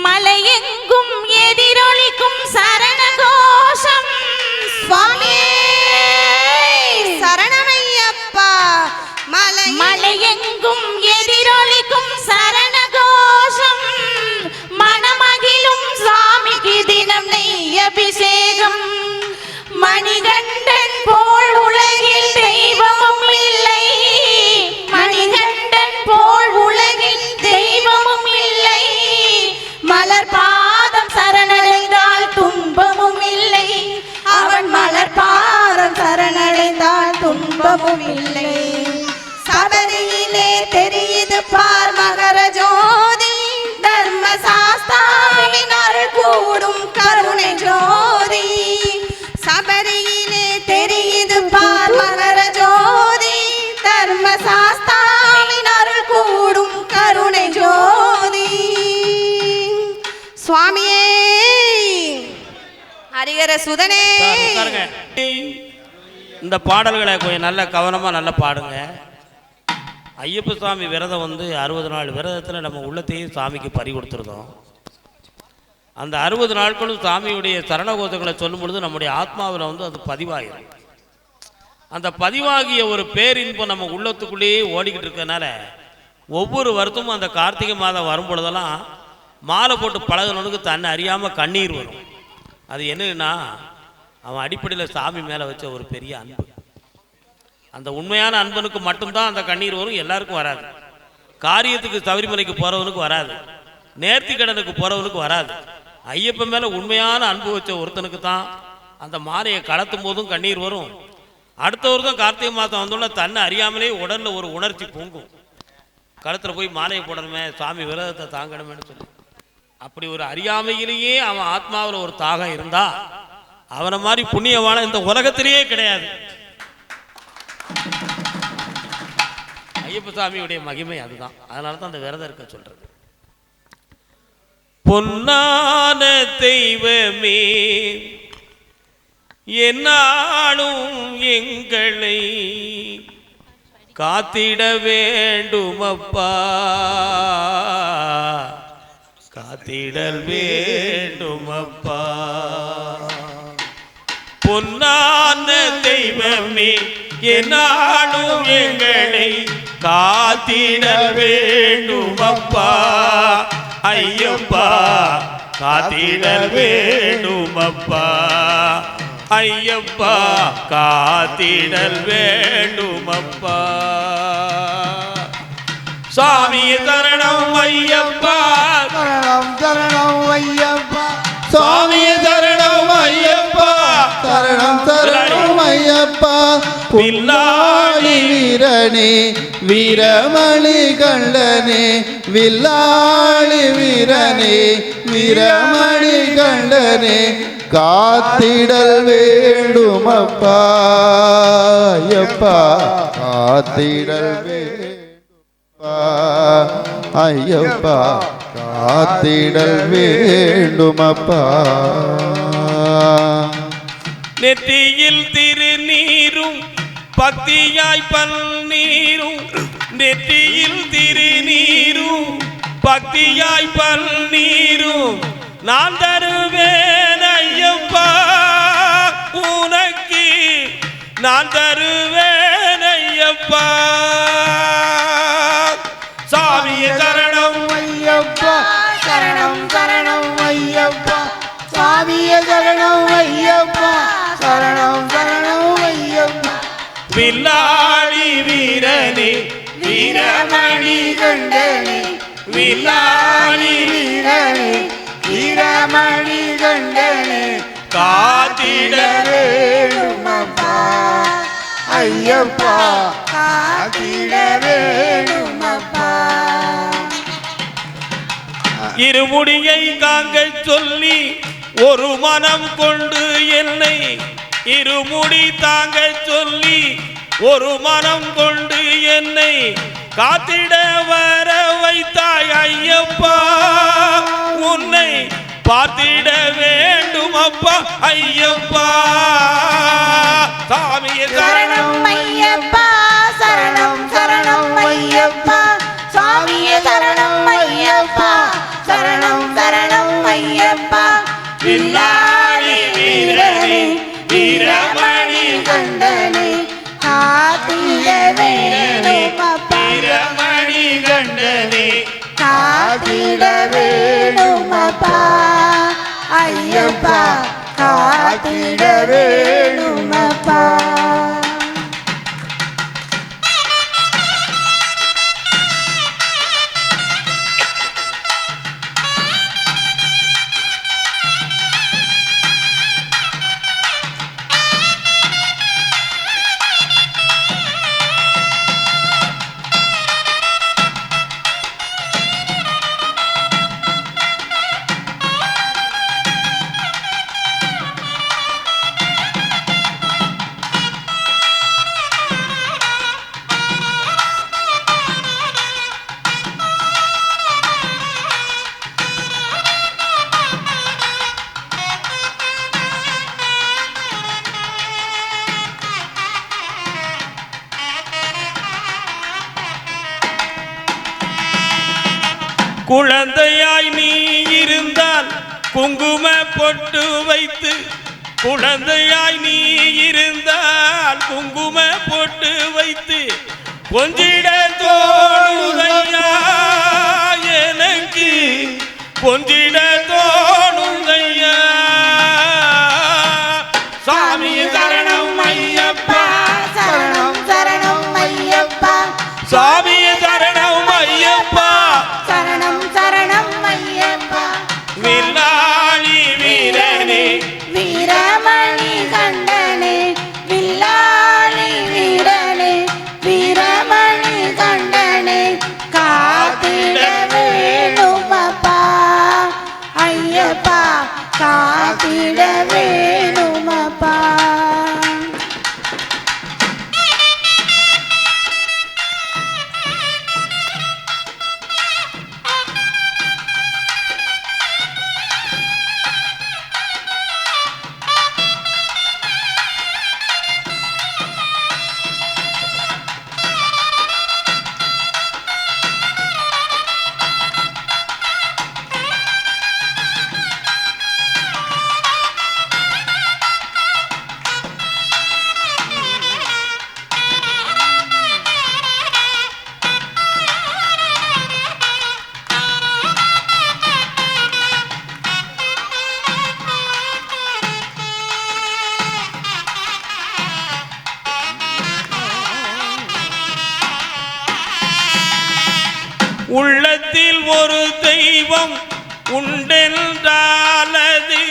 மலையெங்கும் எதிரொலிக்கும் சரண கோஷம். சுவாமியே சரணமையப்பா. மலையெங்கும் எதிரொலிக்கும் சரண கோஷம். மனமகிழும் சுவாமிக்கு தினம் நெய் அபிஷேகம். மணிகண்டன் போல் உலகில் தெய்வமும் இல்லை, மணிகண்டன் போல் உலகில் தெய்வமும் இல்லை. மலர் பாதம் சரணடைந்தால் துன்பமும் இல்லை, அவன் மலர் பாதம் சரணடைந்தால் துன்பமும் இல்லை. சபரியிலே தெரியுது பார் மகர ஜோதி, தர்ம சாஸ்தாவின் அருள் கூடும் கருணை ஜோதி. சபரியிலே தெரியுது பார் மகர ஜோதி, தர்ம சாஸ்தாவின் அருள் கூடும் கருணை ஜோதி. சுவாமியே ஹரிஹர சுதனே. இந்த பாடல்களை கொஞ்சம் நல்ல கவனமாக நல்லா பாடுங்க. ஐயப்ப சுவாமி விரதம் வந்து 60 நாள் விரதத்தில் நம்ம உள்ளத்தையும் சாமிக்கு பறி கொடுத்துருந்தோம். அந்த 60 நாட்களும் சாமியுடைய சரணகோஷங்களை சொல்லும் பொழுது நம்முடைய ஆத்மாவில் வந்து அது பதிவாயிடும். அந்த பதிவாகிய ஒரு பேரின்பம் நம்ம உள்ளத்துக்குள்ளேயே ஓடிக்கிட்டு இருக்கனால ஒவ்வொரு வருத்தமும் அந்த கார்த்திகை மாதம் வரும்பொழுதெல்லாம் மாலை போட்டு பழகினவனுக்கு தன்னை அறியாமல் கண்ணீர் வரும். அது என்னன்னா அவன் அடிப்படையில் சாமி மேலே வச்ச ஒரு பெரிய அன்பு. அந்த உண்மையான அன்பனுக்கு மட்டும்தான் அந்த கண்ணீர் வரும், எல்லாருக்கும் வராது. காரியத்துக்கு சபரிமலைக்கு போகிறவனுக்கு வராது, நேர்த்தி கடனுக்கு போகிறவனுக்கு வராது. ஐயப்பன் மேலே உண்மையான அன்பு வச்ச ஒருத்தனுக்கு தான் அந்த மாலையை கலத்தும் போதும் கண்ணீர் வரும். அடுத்த வருடம் கார்த்திகை மாதம் வந்தோன்னா தன்னை அறியாமலே உடலில் ஒரு உணர்ச்சி பொங்கும். கழுத்தில் போய் மாலையை போடணுமே, சாமி விரதத்தை தாங்கணுமேனு சொல்லி. அப்படி ஒரு அறியாமையிலேயே அவன் ஆத்மாவில் ஒரு தாகம் இருந்தா அவனை மாதிரி புண்ணியவான இந்த உலகத்திலேயே கிடையாது. ஐயப்ப சாமியுடைய மகிமை அதுதான். அதனால தான் அந்த விரதம் இருக்க சொல்றது. பொன்னான தெய்வமே என்னாலும் எங்களை காத்திட வேண்டுமப்பா, காத்திடல் வேண்டுமப்பா. பொன்னான தெய்வமே என்னாலும் எங்களை காத்திடல் வேண்டுமப்பா, ஐயப்பா காத்திடல் வேண்டுமப்பா, ஐயப்பா காத்திடல் வேண்டுமப்பா. சாமியே சரணம் ஐயப்பா, சரணம் சரணம் ஐயப்பா, சாமியே சரணம் ஐயப்பா, சரணம் சரணம் ஐயப்பா. வில்லாளி வீரனே வீரமணி கண்டனே, வில்லாளி வீரனே வீரமணி கண்டனே, காத்திடல் வேண்டுமப்பா ஐயப்பா, காத்திடல் வேண்டுமப்பா ஐயப்பா, காத்திடல் வேண்டுமப்பா. நெற்றியில் திருநீரும் பக்தியாய் பல்நீரும், நெற்றியில் திருநீரும் பக்தியாய் பல்நீரும் நான் தருவேன் ஐயப்பா, உனக்கு நான் தருவேன் ஐயப்பா. சாமியே சரணம் ஐயப்பா, சரணம் சரணம் ஐயப்பா, சாமியே சரணம் ஐயப்பா, சரணம் சரணம் ஐயப்பா. வில்லாளி வீரனே வீரமணி கண்டனே, வில்லாளி வீரனே வீரமணி கண்டனே, காத்திட வேண்டுமப்பா ஐயப்பா, காத்திட வேண்டுமப்பா. இருமுடியை காங்க சொல்லி ஒரு மனம் கொண்டு என்னை, இருமுடி தாங்க சொல்லி ஒரு மனம் கொண்டு என்னை காத்திட வர வைத்தாய் ஐயப்பா, உன்னை பார்த்திட வேண்டும் அப்பா ஐயப்பா. சாமியே சரணம் ஐயப்பா, சரணம் சரணம் ஐயப்பா, சாமியே சரணம் ஐயப்பா, சரணம் சரணம் ஐயப்பா. வில்லாளி வீரனே வீரமணி கண்டனே, காத்திட வேண்டுமப்பா, வீரமணி கண்டனே, காத்திட வேண்டுமப்பா ஐயப்பா, காத்திட வேண்டுமப்பா. குழந்தையாய் நீ இருந்தால் குங்கும பொட்டு வைத்து குழந்தையாய் நீ இருந்தால் குங்கும போட்டு வைத்து கொஞ்சிட தோணுதையா எனக்கு கொஞ்சிட தோணுதையா சாமி சரணம் ஐயப்பா சரணம் சரணம் ஐயப்பா சாமி சரணம் ஐயப்பா சரணம் சரணம் ஐயப்பா வில்லாளி வீரனே வீரமணி கண்டனே வில்லாளி வீரனே வீரமணி கண்டனே காத்திட வேணுமப்பா ஐயப்பா காத்திட வேணுமப்பா உள்ளத்தில் ஒரு தெய்வம் உண்டென்றாலது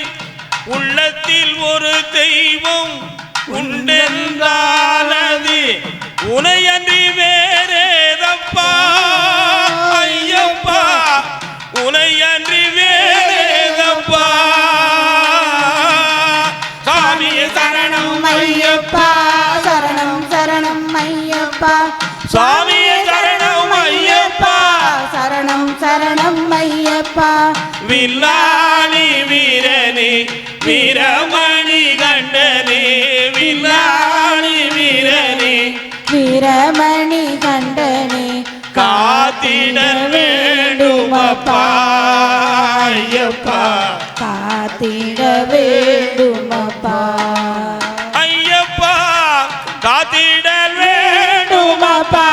உள்ளத்தில் ஒரு தெய்வம் உண்டென்றாலது உனையன்றி வேறேதப்பா ஐயப்பா உனையன்றி வேறேதப்பா சாமி சரணம் ஐயப்பா சரணம் சரணம் ஐயப்பா சாமி சரணம் ஐயப்பா சரணம் சரணம் ஐயப்பா வில்லாளி வீரனே வீரமணி கண்டனே வில்லாளி வீரனே வீரமணி கண்டனே காத்திட வேண்டுமப்பா ஐயப்பா காத்திட வேண்டுமப்பா ஐயப்பா காத்திட வேண்டுமப்பா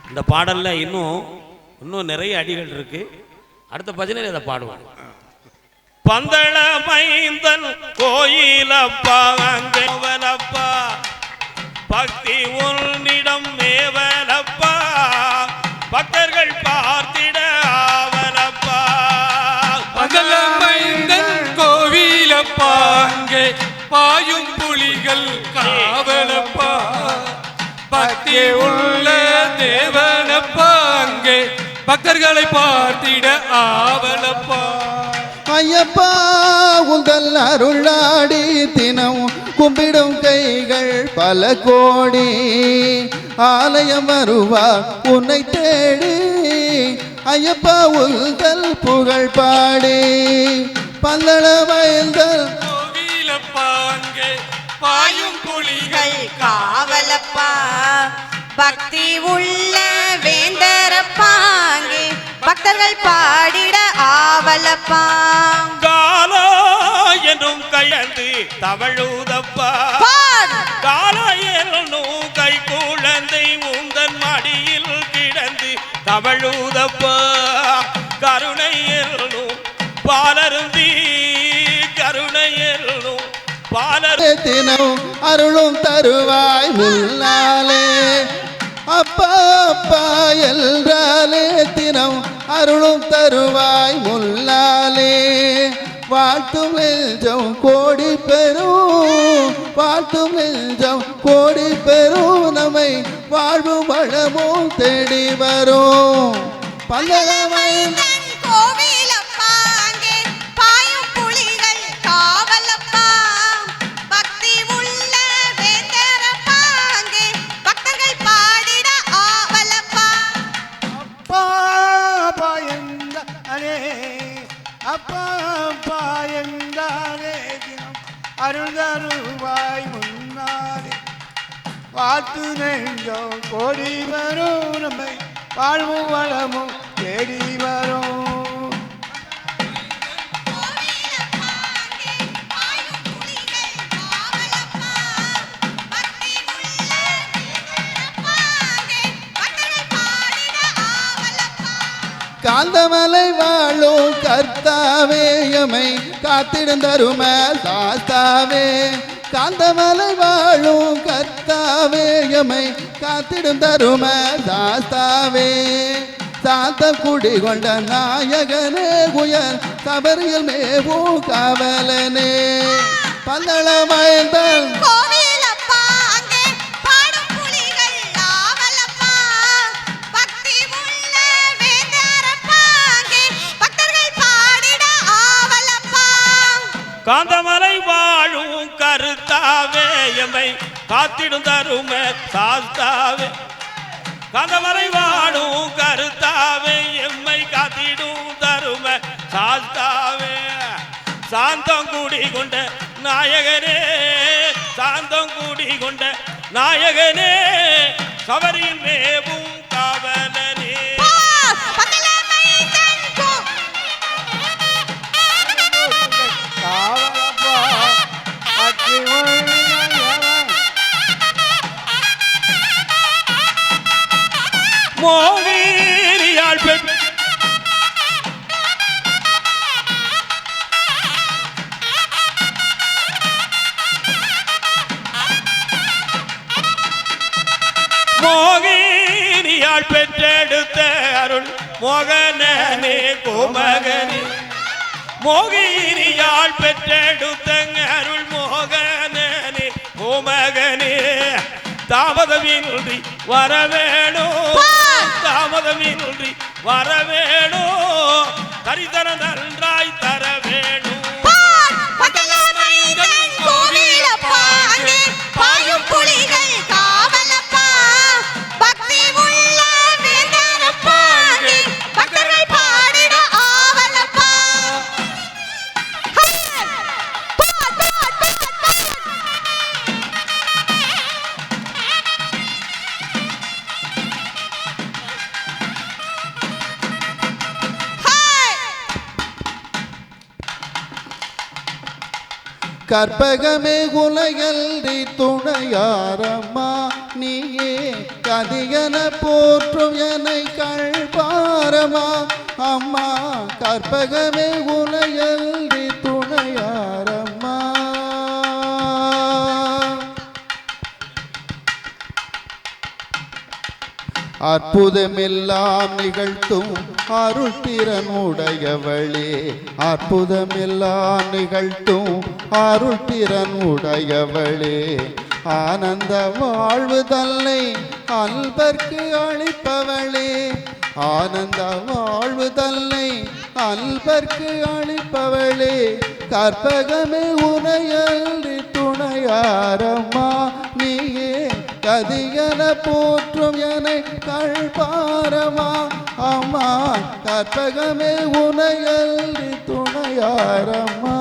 இந்த பாடல்ல இன்னும் நிறைய அடிகள் இருக்கு. அடுத்த பஜனையில் இதை பாடுவோம். பந்தள மைந்தன் கோயிலப்பா அங்கேவலப்பா பக்தி உன்னிடம் மேவலப்பா பக்தர்கள் பார்த்திட ஆவலப்பா பந்தள மைந்தன் கோவிலப்பா அங்கே பாயும் புலிகள் காவலப்பா பக்தி உள்ள தேவனப்பா அங்கே பக்தர்களை பார்த்திட ஆவலப்பா ஐயப்பா உங்கள் அருளாடி தினம் கும்பிடும் கைகள் பல கோடி ஆலயம் வருவார் உன்னை தேடி ஐயப்பா உங்கள் புகழ் பாடி பல்லள வயல்கள் கோவிலப்பா அங்கே பாயும் புலிகள் காவலப்பா பக்தி உள்ள வேந்தரப்பா அங்கே பக்தர்கள் பாடிட ஆவலப்பா காலா என்னும் கையந்து தவழுதப்பா காலா என்னும் கை குழந்தை உந்தன் மடியில் கிடந்து தவழுதப்பா கருணை என்னும் பாலருந்தி கருணை என்னும் பாலர் தினம் அருளும் தருவாய் முன்னாலே அப்பா அப்பா என்றாலே தினம் அருளும் தருவாய் முன்னாலே வாழ்த்தும் நெஞ்சம் கோடி பெறும் வாழ்த்தும் நெஞ்சம் கோடி பெறும் நம்மை வாழ்வும் வளமும் தேடி வரும் பல்லவமை கோவிலப்பா அங்கே பாயும் புலிகள் காவலப்பா பக்தி உள்ள வேந்தரப்பா அங்கே பக்தர்கள் பாடிட ஆவலப்பா அப்பா அப்பா என்றாரே அப்பா அப்பா என்றாரே தினம் அருள் தருவாய் முன்னாலே வாழ்த்து நெஞ்சம் கோடி வரும் நம்மை வாழ்வும் வளமும் தேடி வரும் கோவிலப்பா அங்கே பாயும் புலிகள் காவலப்பா பக்தி உள்ள வேந்தரப்பா அங்கே பக்தர்கள் பாடிட ஆவலப்பா காந்தமலை வாழும் கர்த்தாவே எமை காத்திடுந்தரும சாஸ்தாவே காந்தமலை வாழும் கர்த்தாவே எமை காத்திடுந்தரும சாஸ்தாவே சாத்த குடி கொண்ட நாயகனே உயர் சபரியில் மேவும் காவலனே பல்லளமயந்தன் கோவிலப்பா அங்கே பாடும் புலிகள் ஆவலப்பா பக்தி உள்ள வேந்தரப்பா அங்கே பக்தர்கள் பாடிட ஆவலப்பா காந்தமலை வாழும் கருத்தாவே எம்மை காத்திடும் தரும சாஸ்தாவே காந்தமலை வாழும் கருத்தாவே எம்மை காத்திடும் தரும சாஸ்தாவே சாந்தம் கூடி கொண்ட நாயகனே சாந்தம் கூடி கொண்ட நாயகனே சபரியில் மேவும் காவலனே பல்லவமைந்தன் காவலப்பா பக்தி உள்ளவன் மோகினியாள் பெற்ற மோகினியாள் பெற்றெடுத்த அருள் மோகனே கோமகனே மோகினியாள் பெற்றெடுத்த அருள் மோகனே கோமகனே தாமதமின்றி வரவேணும் தாமதமின்றி வரவேணும் தரிதன நன்றாய் தர வேணும் பல்லவமைந்தன் கோவிலப்பா அங்கே பாயும் புலிகள் காவலப்பா பக்தி உள்ள வேந்தரப்பா அங்கே பக்தர்கள் பாடிட ஆவலப்பா கற்பகமே உலகல்றி துணையாரம்மா நீயே கதியன போற்றும் என்னை கழ்பாரமா அம்மா கற்பகமே உலகல்றி துணையாரம்மா அற்புதமெல்லாம் நிகழ்த்தும் அருள்திறனுடையவளே அற்புதமெல்லாம் நிகழ்த்தும் அருள்திறனுடையவளே ஆனந்த வாழ்வு தன்னை அன்பர்க்கு அளிப்பவளே ஆனந்த வாழ்வு தன்னை அன்பர்க்கு அளிப்பவளே கற்பகமே உனையன்றி துணையாரம்மா நீயே கதியன போற்றும் என கழ்பாரமா அம்மா கற்பகமே உனையன்றி துணையாரம்மா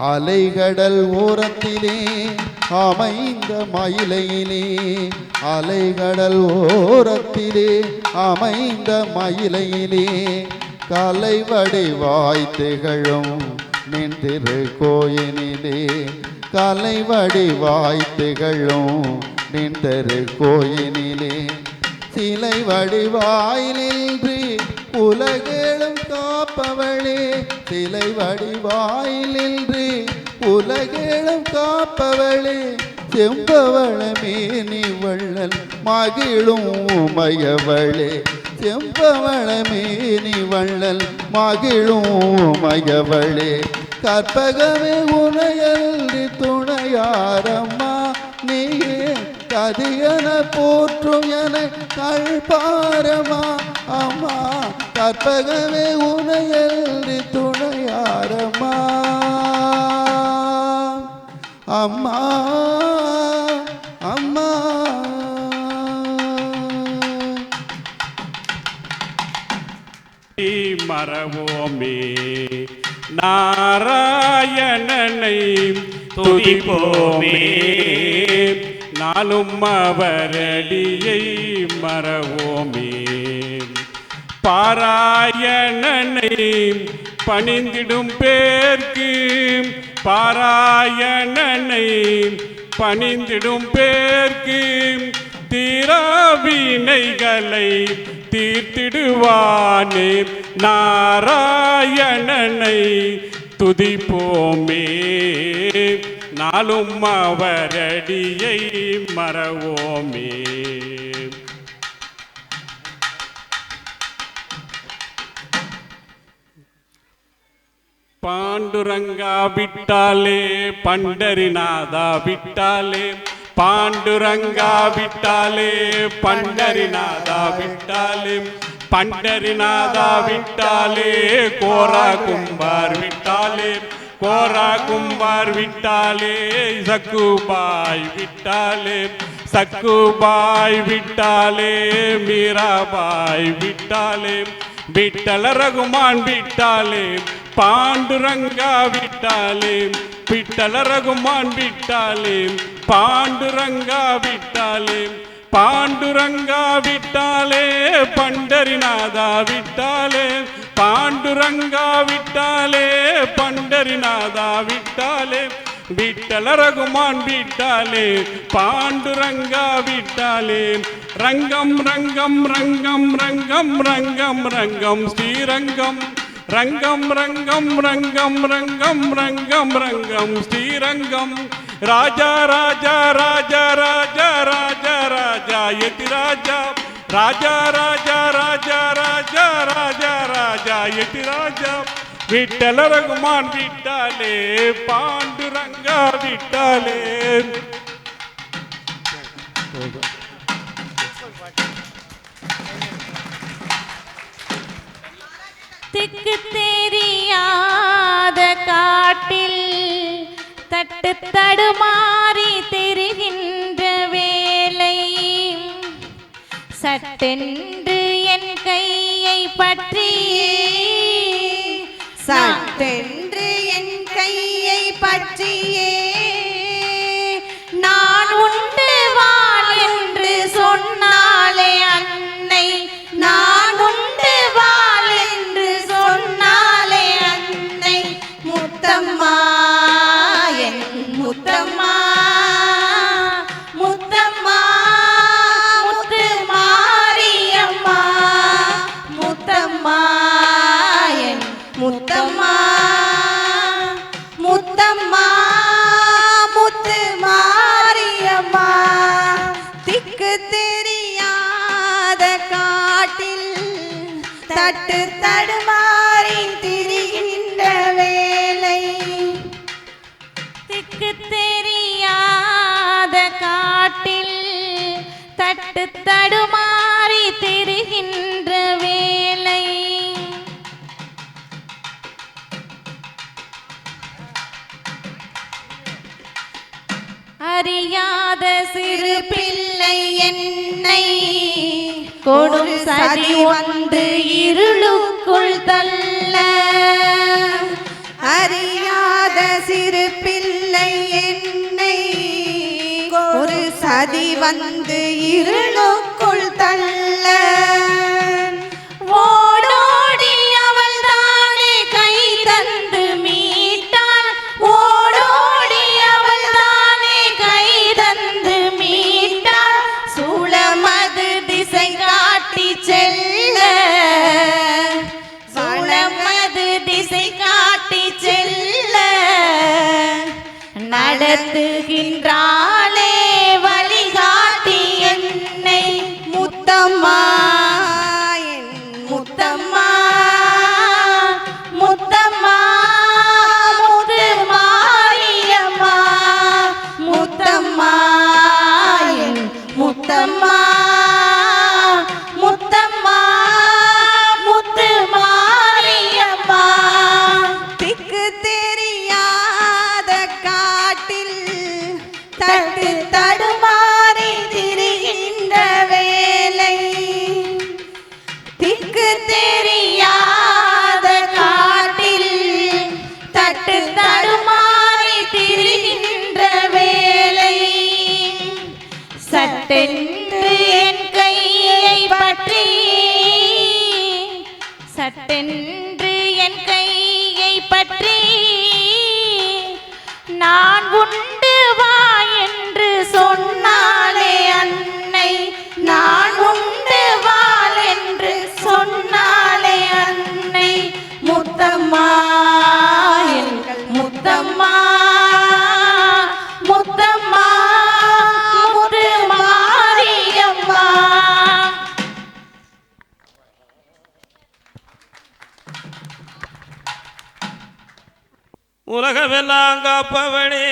அலைகடல் ஓரத்திலே அமைந்த மயிலையிலே அலைகடல் ஓரத்திலே அமைந்த மயிலையிலே கலை வடிவாய் திகழும் நின் திருக்கோயினிலே கலை வடிவாய் திகழும் நின் திருக்கோயினிலே சிலை வடிவாய் நின்று உலகே காப்பவளே சிலை வடிவாயிலின்றி உலகேழும் காப்பவளே செம்பவளமே நீ வள்ளல் மகிழும் உமையவளே செம்பவளமே நீ வள்ளல் மகிழும் உமையவளே கற்பகமே உனையல்றி துணையாரம்மா நீயே கதியன போற்றும் என கழ்பாரமா அம்மா கற்பகமே உனையல்றி துணையாரம்மா அம்மா அம்மா மறவோமே நாராயணனை துதிப்போமே நாளும் அவரடியை மறவோமே பாராயணனை பணிந்திடும் பேர்க்கு பாராயணனை பணிந்திடும் பேர்க்கு தீராவினைகளை தீர்த்திடுவானே நாராயணனை துதிப்போமே நாளும் அவரடியை மறவோமே பாண்டுரங்கா விட்டாலே பண்டரிநாதா விட்டாலே பாண்டுரங்கா விட்டாலே பண்டரிநாதா விட்டாலே பண்டரிநாதா விட்டாலே கோரா கும்பார் விட்டாலே கோரா கும்பார் விட்டாலே சக்குபாய் விட்டாலே சக்குபாய் விட்டாலே மீராபாய் விட்டாலே விட்டல ரகுமான் விட்டாலே பாண்டுரங்கா விட்டாலே விட்டல ரகுமான் விட்டாலே பாண்டுரங்கா விட்டாலே பாண்டுரங்கா விட்டாலே பண்டரிநாதா விட்டாலே பாண்டுரங்கா விட்டாலே பண்டரிநாதா விட்டாலே விட்டல ரகுமான் விட்டாலே பாண்டுரங்கா விட்டாலே ரங்கம் ரங்கம் ரங்கம் ரங்கம் ரங்கம் ரங்கம் ஸ்ரீரங்கம் ரங்கம் ரங்கம் ரங்கம் ரங்கம் ரங்கம் ரங்கம் ஸ்ரீரங்கம் ராஜா ராஜா ராஜா ராஜா ராஜா ராஜா யதி ராஜா ராஜா ராஜா ராஜா ராஜா ராஜா ராஜா யதி ராஜா விட்டல ரகுமான் விட்டாலே பாண்டுரங்கா விட்டாலே திக்கு தெரியாத காட்டில் தட்டு தடுமாறி திரிகின்ற வேளை சட்டென்று என் கையை பற்றி சட்டென்று என் கையை பற்றியே நான் உண்டு வாழ் என்று சொன்னாலே அன்னை நான் உண்டு வாழ் என்று சொன்னாலே அன்னை முத்தம்மா என் முத்தம்மா முத்தம்மா முத்து மாரியம்மா முத்தம்மா என் முத்தம்மா முத்தம்மா முத்து மாரியம்மா திக்கு தெரியாத காட்டில் தட்டு தடுமாறி திரிகின்ற வேளை திக்கு தெரியாத காட்டில் தட்டு தடுமாறி திரிகின்ற வேளை அறியாத சிறு பிள்ளை என்னை கொடும் சதி வந்து இருளுக்குள் தள்ள அறியாத சிறு பிள்ளை என்னை ஒரு சதி வந்து இருளுக்குள் தள்ள ஓடோடி அவள் தானே கை தந்து மீட்டாள் ஓடோடி அவள் தானே கை தந்து மீட்டாள் சூளமது திசை காட்டி செல்ல சுளமை திசை காட்டி செல்ல நடத்துகின்றாளே வழிகாட்டி என்னை முத்தம்மா என் முத்தம்மா முத்தம்மா முது மாரியம்மா முத்தம்மா என் முத்தம்மா முத்தம்மா முத்து மாரியம்மா திக்கு தெரியாத காட்டில் தட்டு தடுமாறி திரிகின்ற வேலை திக்கு தெரியாத காட்டில் தட்டு தடுமாறி திரிகின்ற வேலை சட்டென்று என் கையை பற்றி சட்டென்று என் கையை பற்றி நான் உண்டு வா என்று சொன்னாலே அன்னை நான் உண்டு வா என்று சொன்னாலே அன்னை முத்தம்மா எங்கள் முத்தம்மா முத்தம்மா முது மாரியம்மா உலகமெல்லாம் காப்பவனே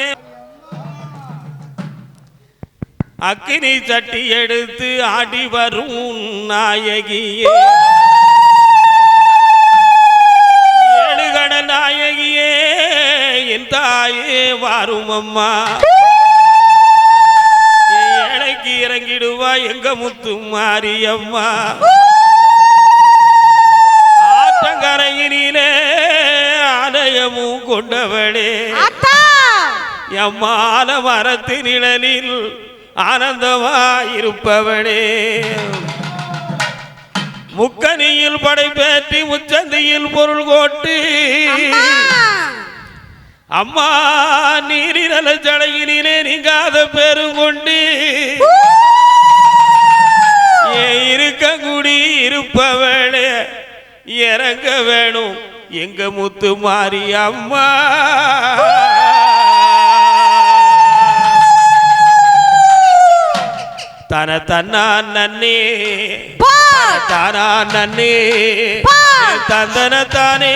அக்கினி சட்டி எடுத்து ஆடி வரும் நாயகியே ஏழுகட நாயகியே என் தாயே வாரும் அம்மா ஏழைக்கு இறங்கிடுவா எங்க முத்து மாரியம்மா ஆற்றங்கரையினிலே ஆலயமும் கொண்டவளே எம்மால மரத்து நிழலில் ஆனந்தமாயிருப்பவளே முக்கனியில் படைப்பேற்றி முச்சந்தியில் பொருள் கோட்டு அம்மா நீரிநல ஜடையினிலே நீங்காத பெருங்கொண்டு இருக்கங்குடி இருப்பவளே இறங்க வேணும் எங்க முத்து மாரி அம்மா தன தன்னா நன்னே தானா நன்னே தந்தன தானே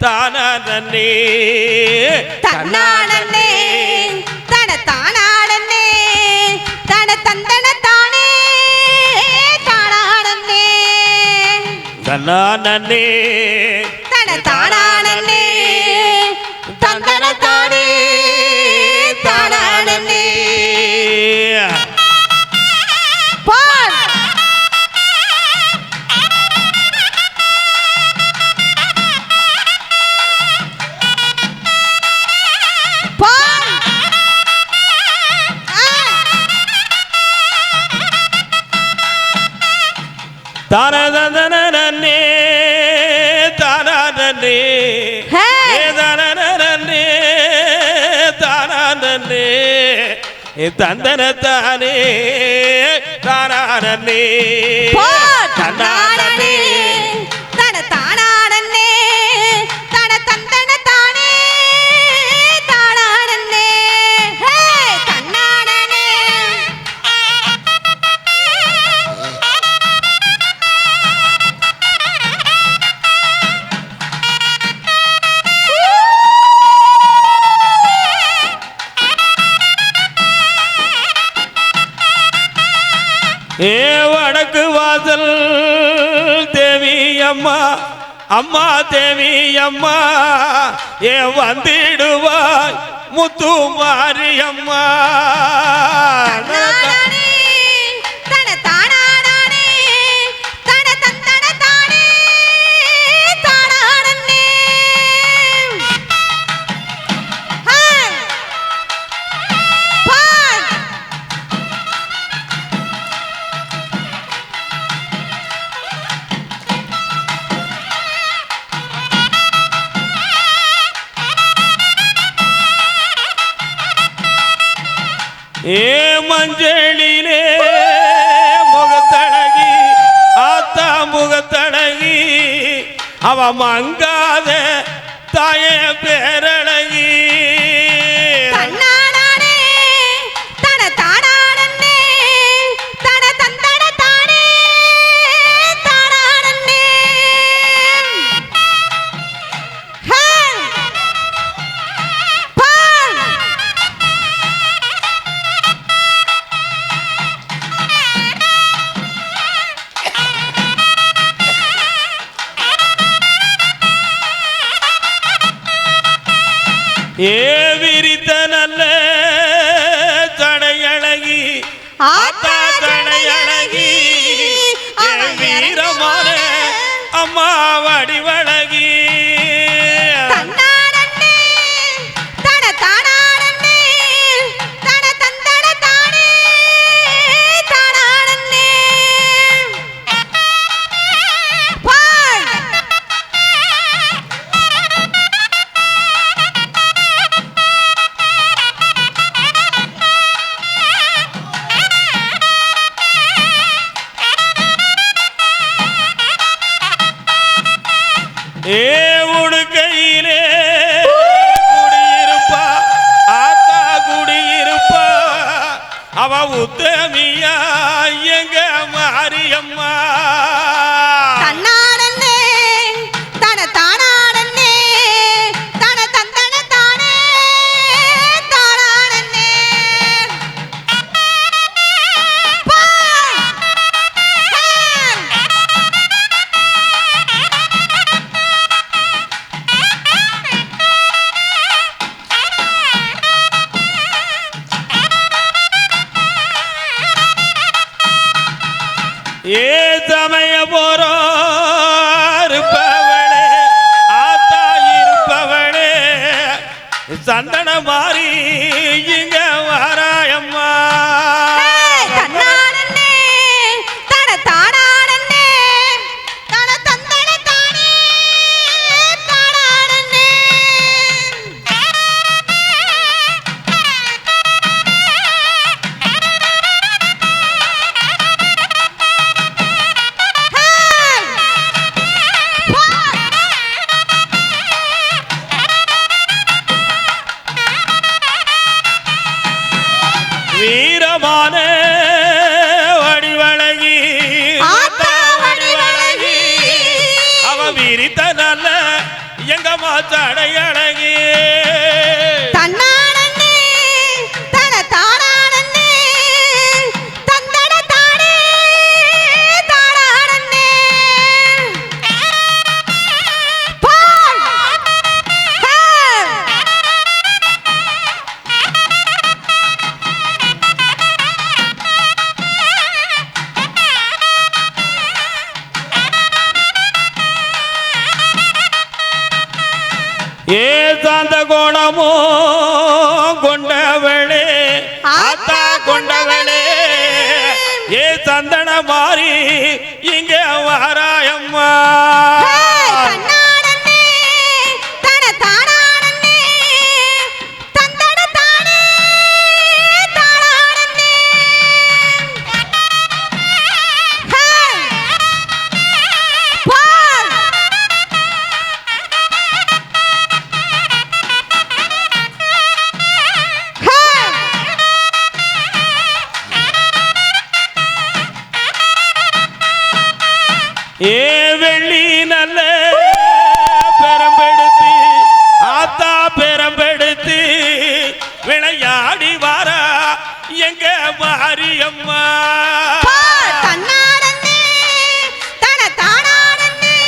தானா நன்னே தன்னானே தன தானானே தன தந்தன தானே தானானே தன்னா நன்னே தன தானானே தந்தன தானே தானானே பார் பார் தானதன நன்னே தானா நன்னே ஏதானே தானா நன்னே தந்தன தானே தானா நன்னே தன்னானே தன தானானே தன தந்தன தானே தானானே ஹே தன்னானே ஏ வடக்கு வாசல் தேவி அம்மா அம்மா தேவி அம்மா ஏ வந்திடுவாய் முத்து மாரியம்மா தன்னானே தன தானானே தன தந்தன தானே தானானே ஹே பார் ஏ மஞ்சளிலே முகத்தழகி ஆத்தா முகத்தழகி அவ மங்காத தாயே பேரழகி தன்னாடானே தன தாடாடன்னே தன தந்தட தானே தாடாடன்னே ஹே பா ஏ விரித்த நல்ல தடையழகி ஆத்தா தடையழகி ஏ வீரமான அம்மா வடிவழகி தன்னாடன்னே தன தாடாடன்னே தன தந்தட தானே தாடாடன்னே பால் ஏ உடுக்கையிலே குடியிருப்பா ஆத்தா குடியிருப்பா அவ உத்தமியா எங்க மாரியம்மா தன்னாடன்னே தன தாடாடன்னே தன தந்தட தானே தாடாடன்னே பால் ஏ சமய போறோர் இருப்பவளே ஆத்தா இருப்பவளே சந்தன மாறி இங்க வாராயம்மா தன்னாடன்னே தன தாடாடன்னே தன தந்தட தானே தாடாடன்னே வீரமான வடிவழகி ஆத்தா வடிவழகி அவ விரித்த நல்ல எங்க மாத்தடையழகி தன்னாடன்னே தன தாடாடன்னே தந்தட தானே தாடாடன்னே பால் ஹே ஏ சாந்த கோணமோ கொண்டவளே ஆத்தா கொண்டவளே ஏ சந்தன மாறி இங்க வாராயம்மா தன்னாடன்னே தன தாடாடன்னே தந்தட தானே தாடாடன்னே ஹே பால் ஹே ஏ வெள்ளி நல்ல பெரம்பெடுத்து ஆத்தா பெரம்பெடுத்து விளையாடி வாரா எங்க மாரியம்மா தன்னாடன்னே தன தாடாடன்னே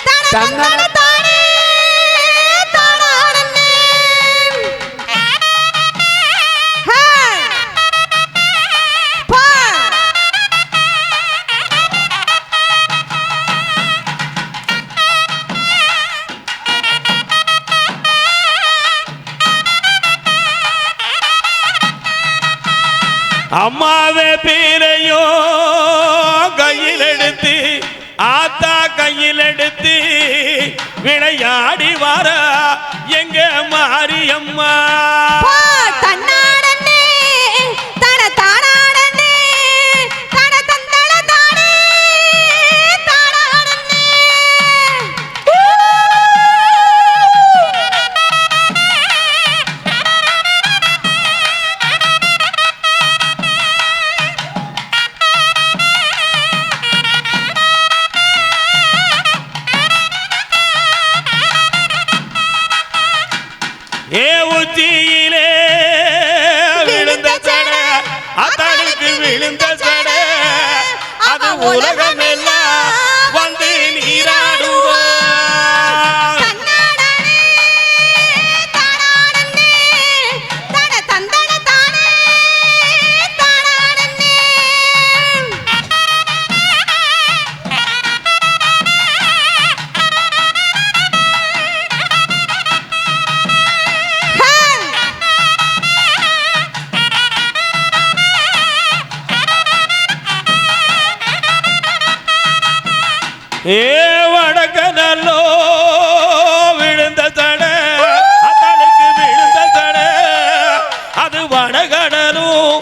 தன தந்தட தானே தாடாடன்னே ஹே பால் அம்மாவே பேரையோ கையில் எடுத்து ஆத்தா கையில் எடுத்து விளையாடி வாரா எங்க மாரியம்மா தன்னாடன்னே தன தாடாடன்னே தன தந்தட தானே தாடாடன்னே உச்சியிலே விழுந்த சடை அத்தானுக்கு விழுந்த சடை அது உலகமெல்லாம் வந்து நீராடுவா ஏ வடக்கனல்லோ விழுந்த தடை அத்தனுக்கு விழுந்த தடை அது வடகடலும்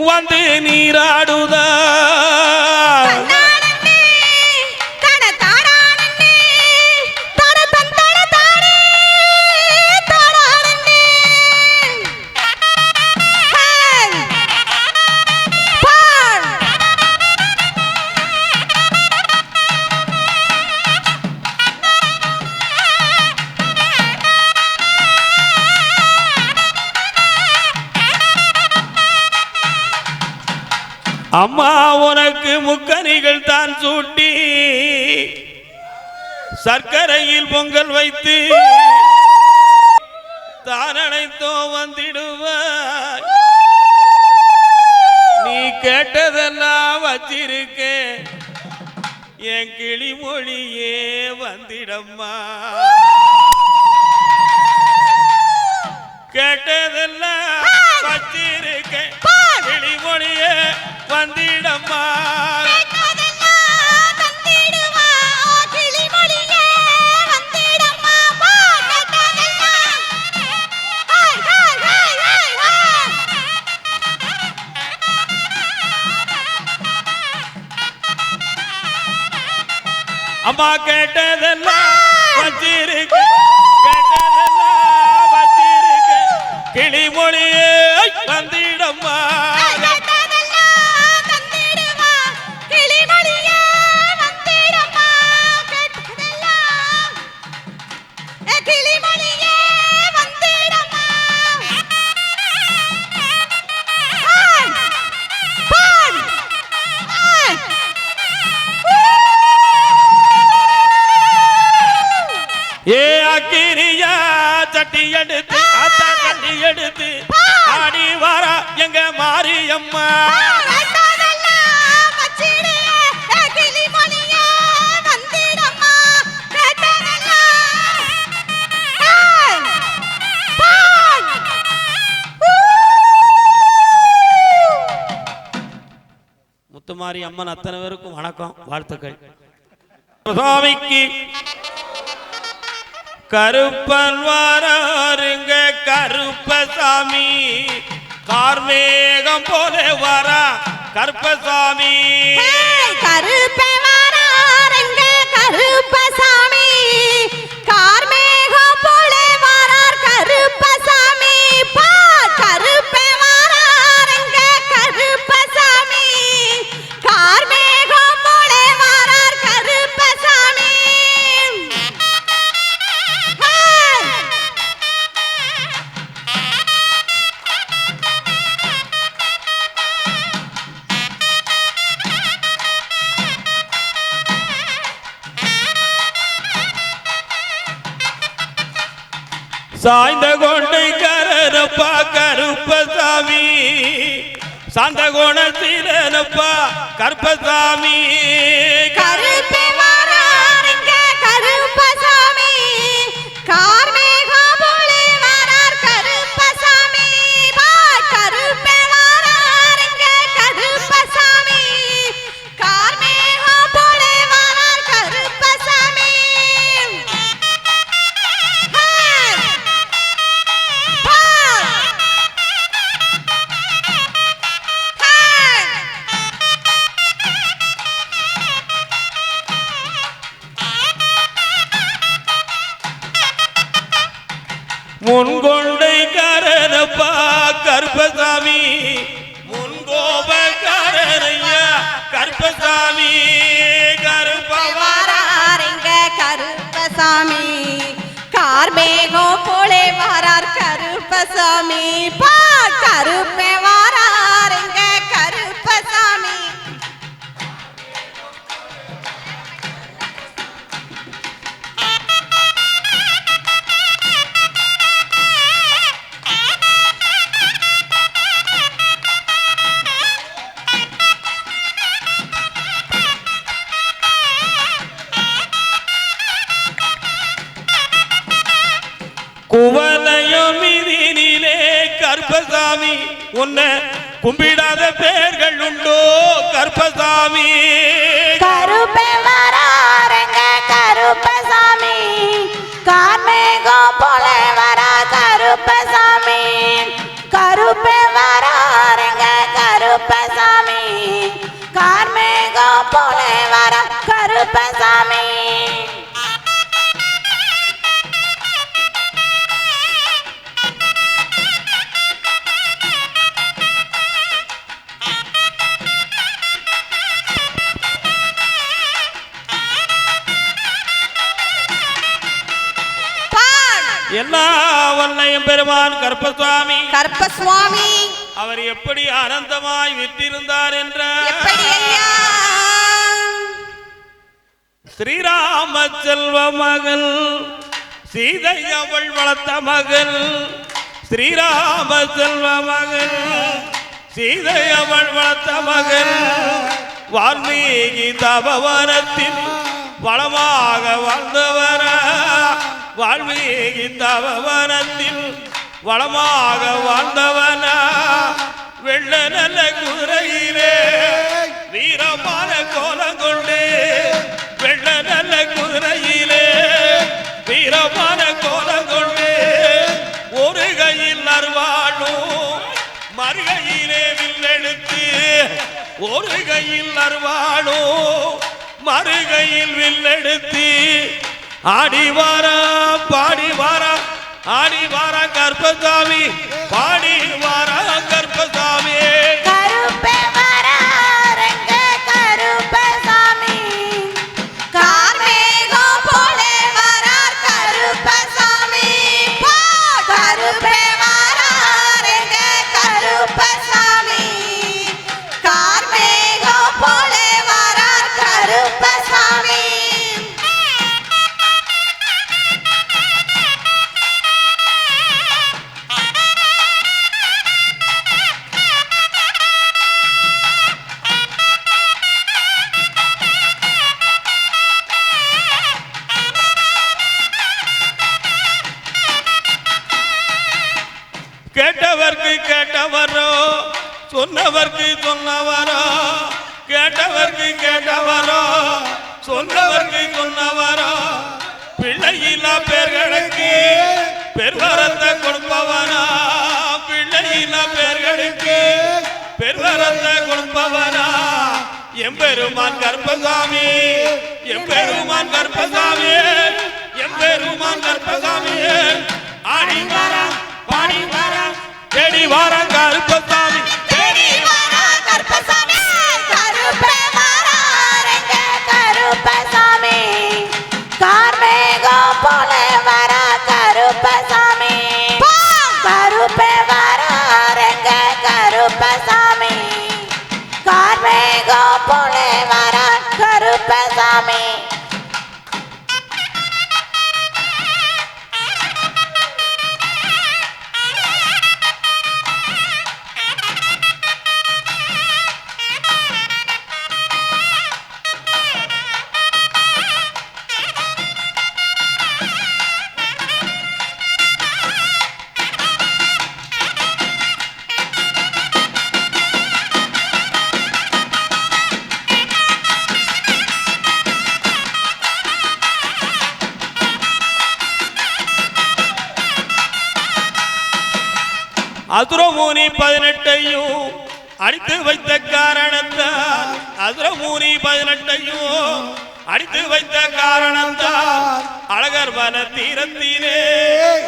வந்து நீராடுதா அம்மா உனக்கு முக்கனிகள் தான் சூட்டி சர்க்கரையில் பொங்கல் வைத்து தான் அனைத்தோ வந்திடுவாய் நீ கேட்டதெல்லாம் வச்சிருக்க என் கிளி மொழியே வந்திடம்மா கேட்டதெல்லாம் வச்சிருக்க கிளி மொழியே வந்திடம்மா அம்மா கேட்டதெல்லாம் வச்சிருக்க கேட்டதெல்லாம் வச்சிருக்க கிளிமொழியே வந்திடம்மா ஏ அக்கிரியா சட்டி எடுத்து அத்தா சட்டி எடுத்து ஆடி வாரா எங்க மாரியம்மா முத்துமாரி அம்மன் அத்தனை பேருக்கும் வணக்கம் வாழ்த்துக்கள் சுவாமிக்கு கருப்பன் வாராருங்க கருப்பசாமி கார்மேகம் போல வரா கருப்பசாமி கருப்பே வாராருங்க கருப்பசாமி கார்மேகம் போல வரார் கருப்பசாமி பா கருப்பே வாராருங்க கருப்பசாமி கார்மேகம் போல வரார் கருப்பசாமி சாய்ந்த கொண்டை கரப்பா கருப்பசாமி சாந்த கோணத்திலப்பா கருப்பசாமி கருப்பே வாராருங்க கருப்பசாமி கார்மேகம் போல வரார் கருப்பசாமி பா கருப்பே வாராருங்க கருப்பசாமி கார்மேகம் போல வரார் கருப்பசாமி முன்கொண்டை கரப்பா கருப்பசாமி முன்கோபக்காரரையா கருப்பசாமி வாராருங்க கருப்பசாமி கார்மேகம் போல வரார் கருப்பசாமி கருப்பசாமி கருப்பே வாராருங்க கருப்பசாமி குவலயம் மீதினிலே கருப்பசாமி உன்னை கும்பிடாத பேர்கள் உண்டோ கருப்பசாமி கருப்பே வராருங்க கருப்பசாமி கார்மேகம் போல வரா கருப்பசாமி கருப்பே வராருங்க கருப்பசாமி கார்மேகம் போல வரா கருப்பசாமி எல்லா வல்லையும் பெருமான் கருப்பசுவாமி கருப்பசுவாமி அவர் எப்படி ஆனந்தமாய் விற்றிருந்தார் என்ற எப்படி ஐயா ஸ்ரீராம செல்வ மகள் சீதை அவள் வளர்த்த மகள் ஸ்ரீராம செல்வ மகள் சீதை அவள் வளர்த்த மகள் வால்மீகி தபவனத்தில் வளமாக வாழ்ந்தவர வால்மீகி தபவனத்தில் வளமாக வாழ்ந்தவன வெள்ள நல்ல குதிரையிலே வீரமான கோலம் கொண்டு வெள்ள நல்ல குதிரையிலே வீரமான கோலம் கொண்டு ஒரு கையில் அருவாளும் மறுகையிலே வில்லெடுத்து ஒரு கையில் அருவாளும் மறுகையில் வில்லெடுத்து ஆடி வாரா பாடி வாரா ஆடி வாரா கருப்பசாமி பாடி வாரா கருப்பசாமி கருப்பே வராருங்க கருப்பசாமி கார்மேகம் போல வரார் கருப்பசாமி கருப்பே வாராருங்க கருப்பசாமி கார்மேகம் போல வரார் கருப்பசாமி கேட்டவர்க்கு கேட்டவரோ சொன்னவர்க்கு சொன்னவரோ கேட்டவர்க்கு கேட்டவரோ சொன்னவர்க்கு சொன்னவரோ பிள்ளையில்லா பேர்களுக்கு பெருவரத்தை கொடுப்பவனா பிள்ளையில்லா பேர்களுக்கு பெருவரத்தை கொடுப்பவனா எம்பெருமான் கருப்பசாமி எம்பெருமான் கருப்பசாமி எம்பெருமான் கருப்பசாமி ஆடி வாரா பாடி வாரா தேடி வாரா கருப்பசாமி தேடி வாரார் கருப்பசாமி கருப்பே வாராருங்க கருப்பசாமி கார்மேகம் போல வரா கருப்பசாமி கருப்பே வராருங்க கருப்பசாமி கார்மேகம் போல வரா கருப்பசாமி அசுரமூனி 18ஐயும் அடித்து வைத்த காரணத்தால் அசுரமூனி 18ஐயும் அடித்து வைத்த காரணத்தால் அழகர் மன தீரத்திலே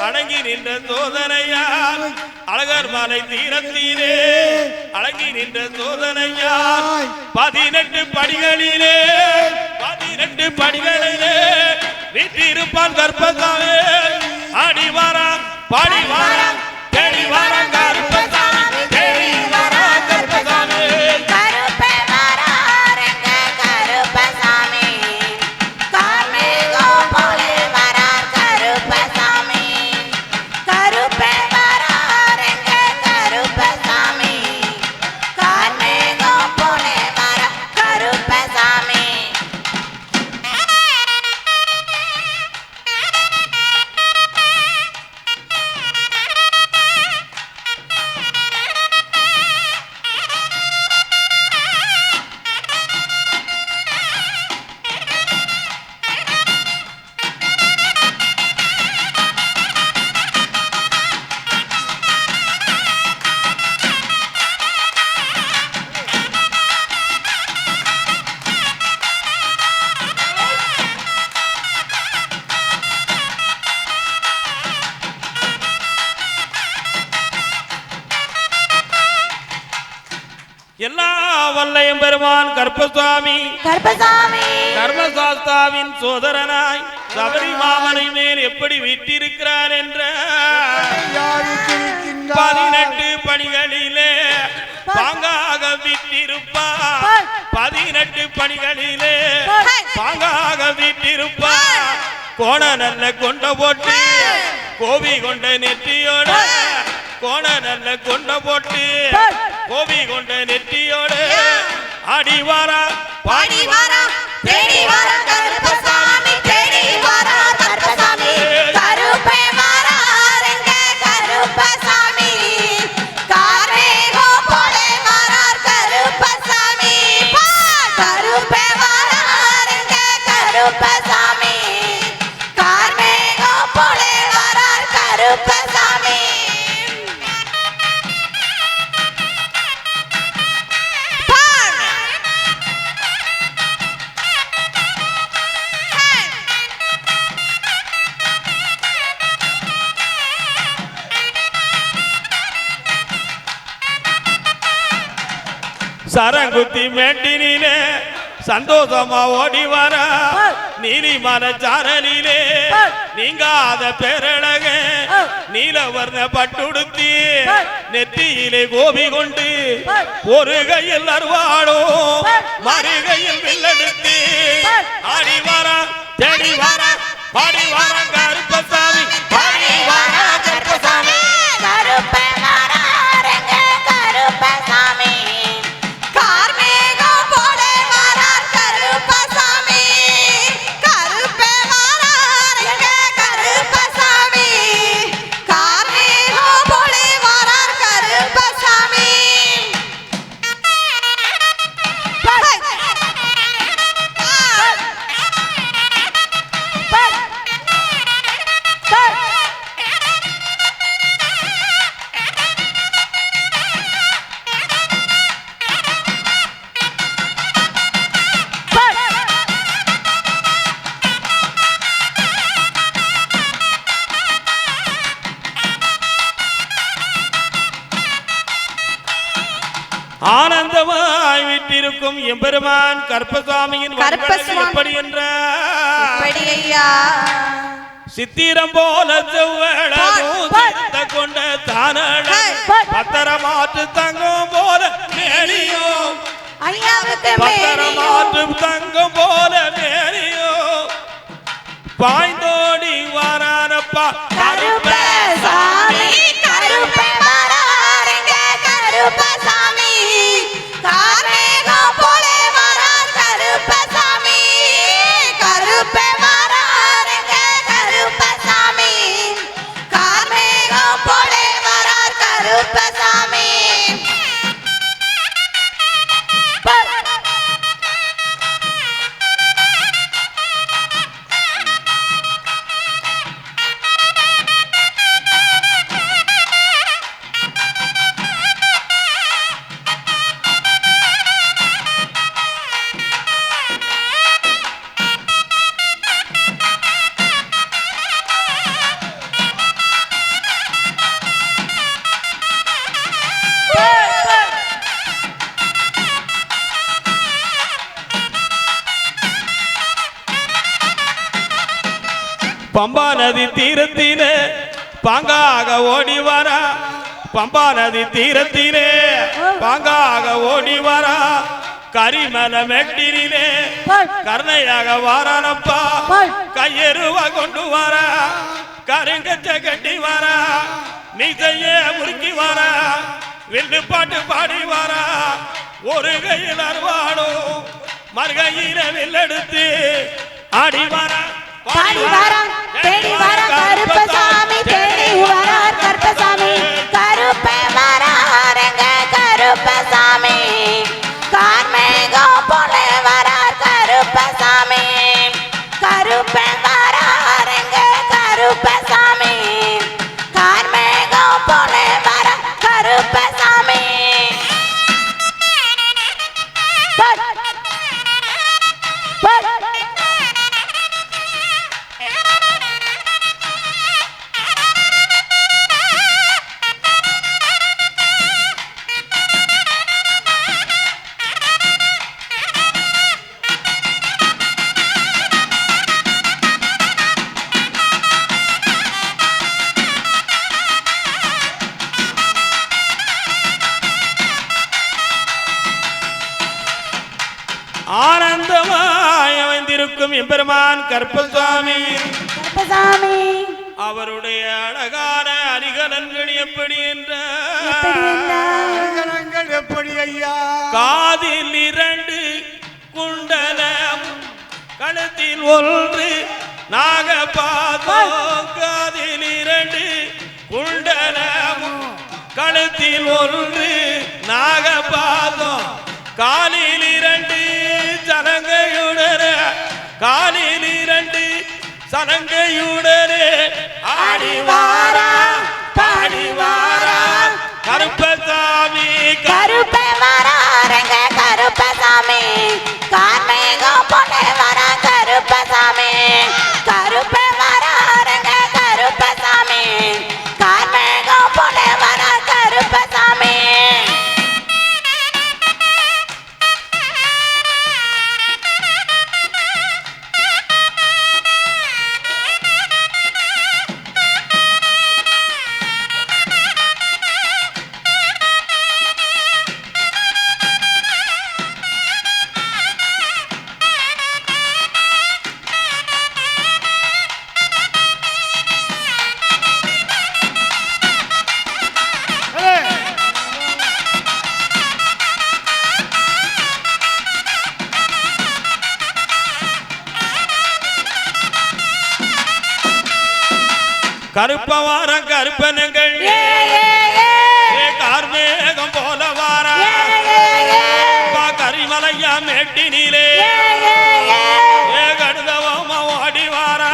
அடங்கி நின்ற சோதனையால் அழகர் மனை தீரத்திலே அடங்கி நின்ற சோதனையால் 18 படிகளிலே வீட்டிருப்பான் கற்பசாமி ஆடி வாரா பாடி வாரா எல்லா வல்லையும் பெருமான் கருப்பசாமி கருப்பசாமி கர்மசாஸ்தாவின் சோதரனாய் சபரி மாமலை மேல் எப்படி வீட்டிருக்கிறார் என்ற யாருக்கு இருக்கின்றார் 18 பணிகளிலே பாங்காக வீட்டிருப்பார் 18 பணிகளிலே பாங்காக வீட்டிருப்பார் கோண நல்ல கொண்ட போட்டு கோவி கொண்ட நெற்றியோட கோண நல்ல கொண்ட போட்டு கோவி கொண்ட நெற்றியோட ஆடிவாரா பாடி வாரா தேடி வாரா கருப்பசாமி தேடி வாரா கருப்பசாமி கருப்பே வாரா ரெங்க கருப்பசாமி காரேகோ போலே வாரா கருப்பசாமி கருப்பே வாரா ரெங்க கருப்பசாமி காரேகோ போலே வாரா கருப்பசாமி சரங்குத்தி மேட்டினிலே சந்தோஷமா ஓடி வர நீலிமல சாரலிலே நீங்காத பேரழக நீலவர்ண பட்டுடுத்தி நெற்றியிலே கோபி கொண்டு ஒரு கையில் அருவாளோ மறு கையில் வில்லெடுத்து ஆடி வர தேடி வர பாடி வர கருப்பசாமி பாடி வர கருப்பசாமி கருப்பே வாரா ரெங்க கருப்பசாமி கார்மேகம் போலே வாரார் கருப்பசாமி கருப்பே வாரார் எங்க கருப்பசாமி கார்மேகம் போலே வாரார் கருப்பசாமி ஆனந்தமாய் விட்டிருக்கும் எம்பெருமான் கருப்பசாமியின் கருப்பசாமி. எப்படி என்ற எப்படி ஐயா சித்திரம் போல செவ்வழகும் பார். சித்த கொண்ட தானழ பார். பத்தரமாற்று தங்கம் போல மேனியோ ஐயாவுக்கு பத்தரமாற்று தங்கம் போல மேனியோ பாய்ந்தோடி வாரானப்பா கருப்பசாமி கருப்பே வாரார் எங்க கருப்பசாமி கார்மேகம் போலே வாரார் கருப்பசாமி கருப்பே வாரார் எங்க கருப்பசாமி கார்மேகம் போலே வாரார் கருப்பசாமி பம்பா நதி தீரத்திலே பாங்காக ஓடி வரா பம்பா நதி தீரத்திலே பாங்காக ஓடி வரா கரிமல மெட்டினிலே கருணையாக வாரானப்பா கையெருவ கொண்டு வரா கருங்கச்ச கட்டி வரா மீசைய முறுக்கி வரா வில்லு பாட்டு பாடி வரா ஒரு கையில் அருவாடும் மறுகையில வில்லெடுத்து ஆடி வரா பாடி வாராம் தேடி வாராம் கருப்பசாமி தேடி வாரார் கருப்பசாமி கருப்பே வாரா ரெங்க கருப்பசாமி கார்மேகம் போலே வாரா கருப்பசாமி கருப்பே வாரா ரெங்க கருப்பசாமி கார்மேகம் போலே வாரா கருப்பசாமி பார். பார். அமர்ந்திருக்கும் எம்பெருமான் கருப்பசாமி கருப்பசாமி அவருடைய அழகான அணிகலன்கள் எப்படி அணிகலன்கள் எப்படி ஐயா? காதில் 2 குண்டலம், கழுத்தில் 1 நாகபாதம். காதில் 2 குண்டலம், கழுத்தில் 1 நாகபாதம். காலில் 2 சலங்கையுடனே, காலில் 2 சலங்கையுடனே ஆடிவாரா பாடிவாரா கருப்பசாமி. கருப்பே வராருங்க கருப்பசாமி, கார்மேகம் போல வரா கருப்பசாமி. கருப்பே வராருங்க கருப்பசாமி, கார்மேகம் போல வரா கருப்பசாமி. கருப்பவார கருப்பனங்கள் கார்மேகம் போல வாரா கரிமலையா மேட்டினிலே கடுதவமா ஓடி வாரா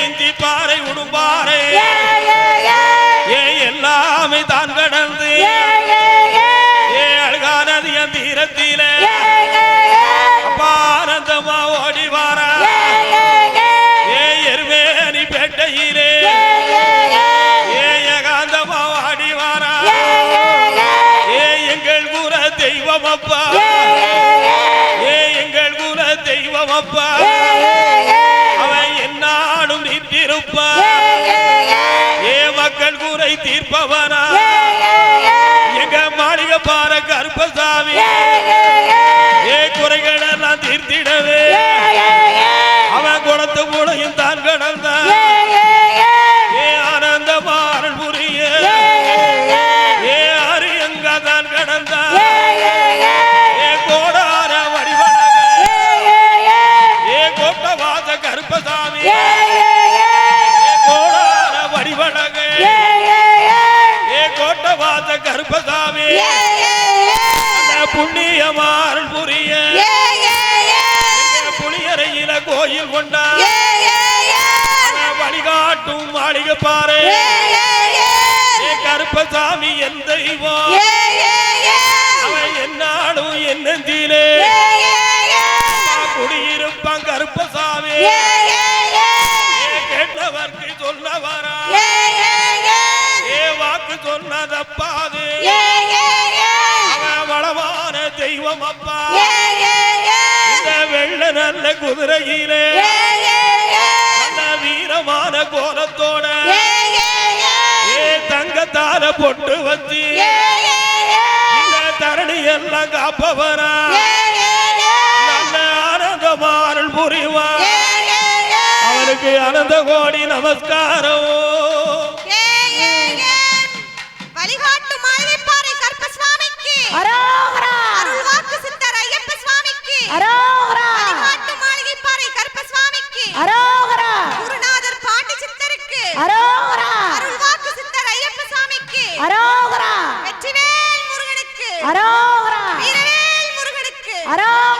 இந்தி பாறை உடும்பாறை எல்லாமே தான் கடந்து அழகான தீரத்திலே ஆனந்தமா ஓடி வாரா எருமேனி பேட்டையிலே ஏகாந்தமா வாடி வாரா எங்கள் குல தெய்வம் அப்பா, எங்கள் குல தெய்வம் அப்பா. அவன் என்னாலும் நின்றிருப்பா, மக்கள் குறை தீர்ப்பவனா எங்க மாளிகை பார கருப்பசாமி. குறைகள் எல்லாம் தீர்த்திடவே அவன் குளத்து மூளையும் தான் கடந்தான். ஆனந்தமாறன் புரிய ஆறு எங்க தான் கடந்தான். கோடார வடிவழக கோட்டவாச கருப்பசாமி. கோடார வடிவழக கோட்டவாச கருப்பசாமி. புண்ணியமாறன் புரிய புளியறையில கோயில் கொண்டா வழிகாட்டும் மாளிகை பாரு கருப்பசாமி என் தெய்வம். அவன் என்னாலும் என் நெஞ்சிலே குடியிருப்பான் கருப்பசாமி. கேட்டவர்க்கு சொல்ல வரா வாக்கு சொன்னதப்பாது. அவன் வளமான தெய்வம் அப்பா. வெள்ள நல்ல குதிரையிலே நல்ல வீரமான கோலத்தோட தங்கத்தால பொட்டு வச்சு இந்த தரணி எல்லாம் காப்பவரா நல்ல ஆனந்தமாறல் புரிவா. அவனுக்கு அனந்த கோடி நமஸ்காரம். வழிகாட்டு மாளிகை பாறை கருப்பசாமிக்கு அரோகரா அருள்வாக்கு சித்தர் ஐயப்ப சுவாமிக்கு அரோகரா வழிகாட்டு மாளிகை பாறை கருப்பசாமிக்கு அரோகரா குருநாதர் பாண்டி சித்தருக்கு அரோகரா அருள்வாக்கு சித்தர் ஐயப்ப சுவாமிக்கு அரோகரா வெற்றிவேல் முருகனுக்கு அரோகரா வீரவேல் முருகனுக்கு அரோகரா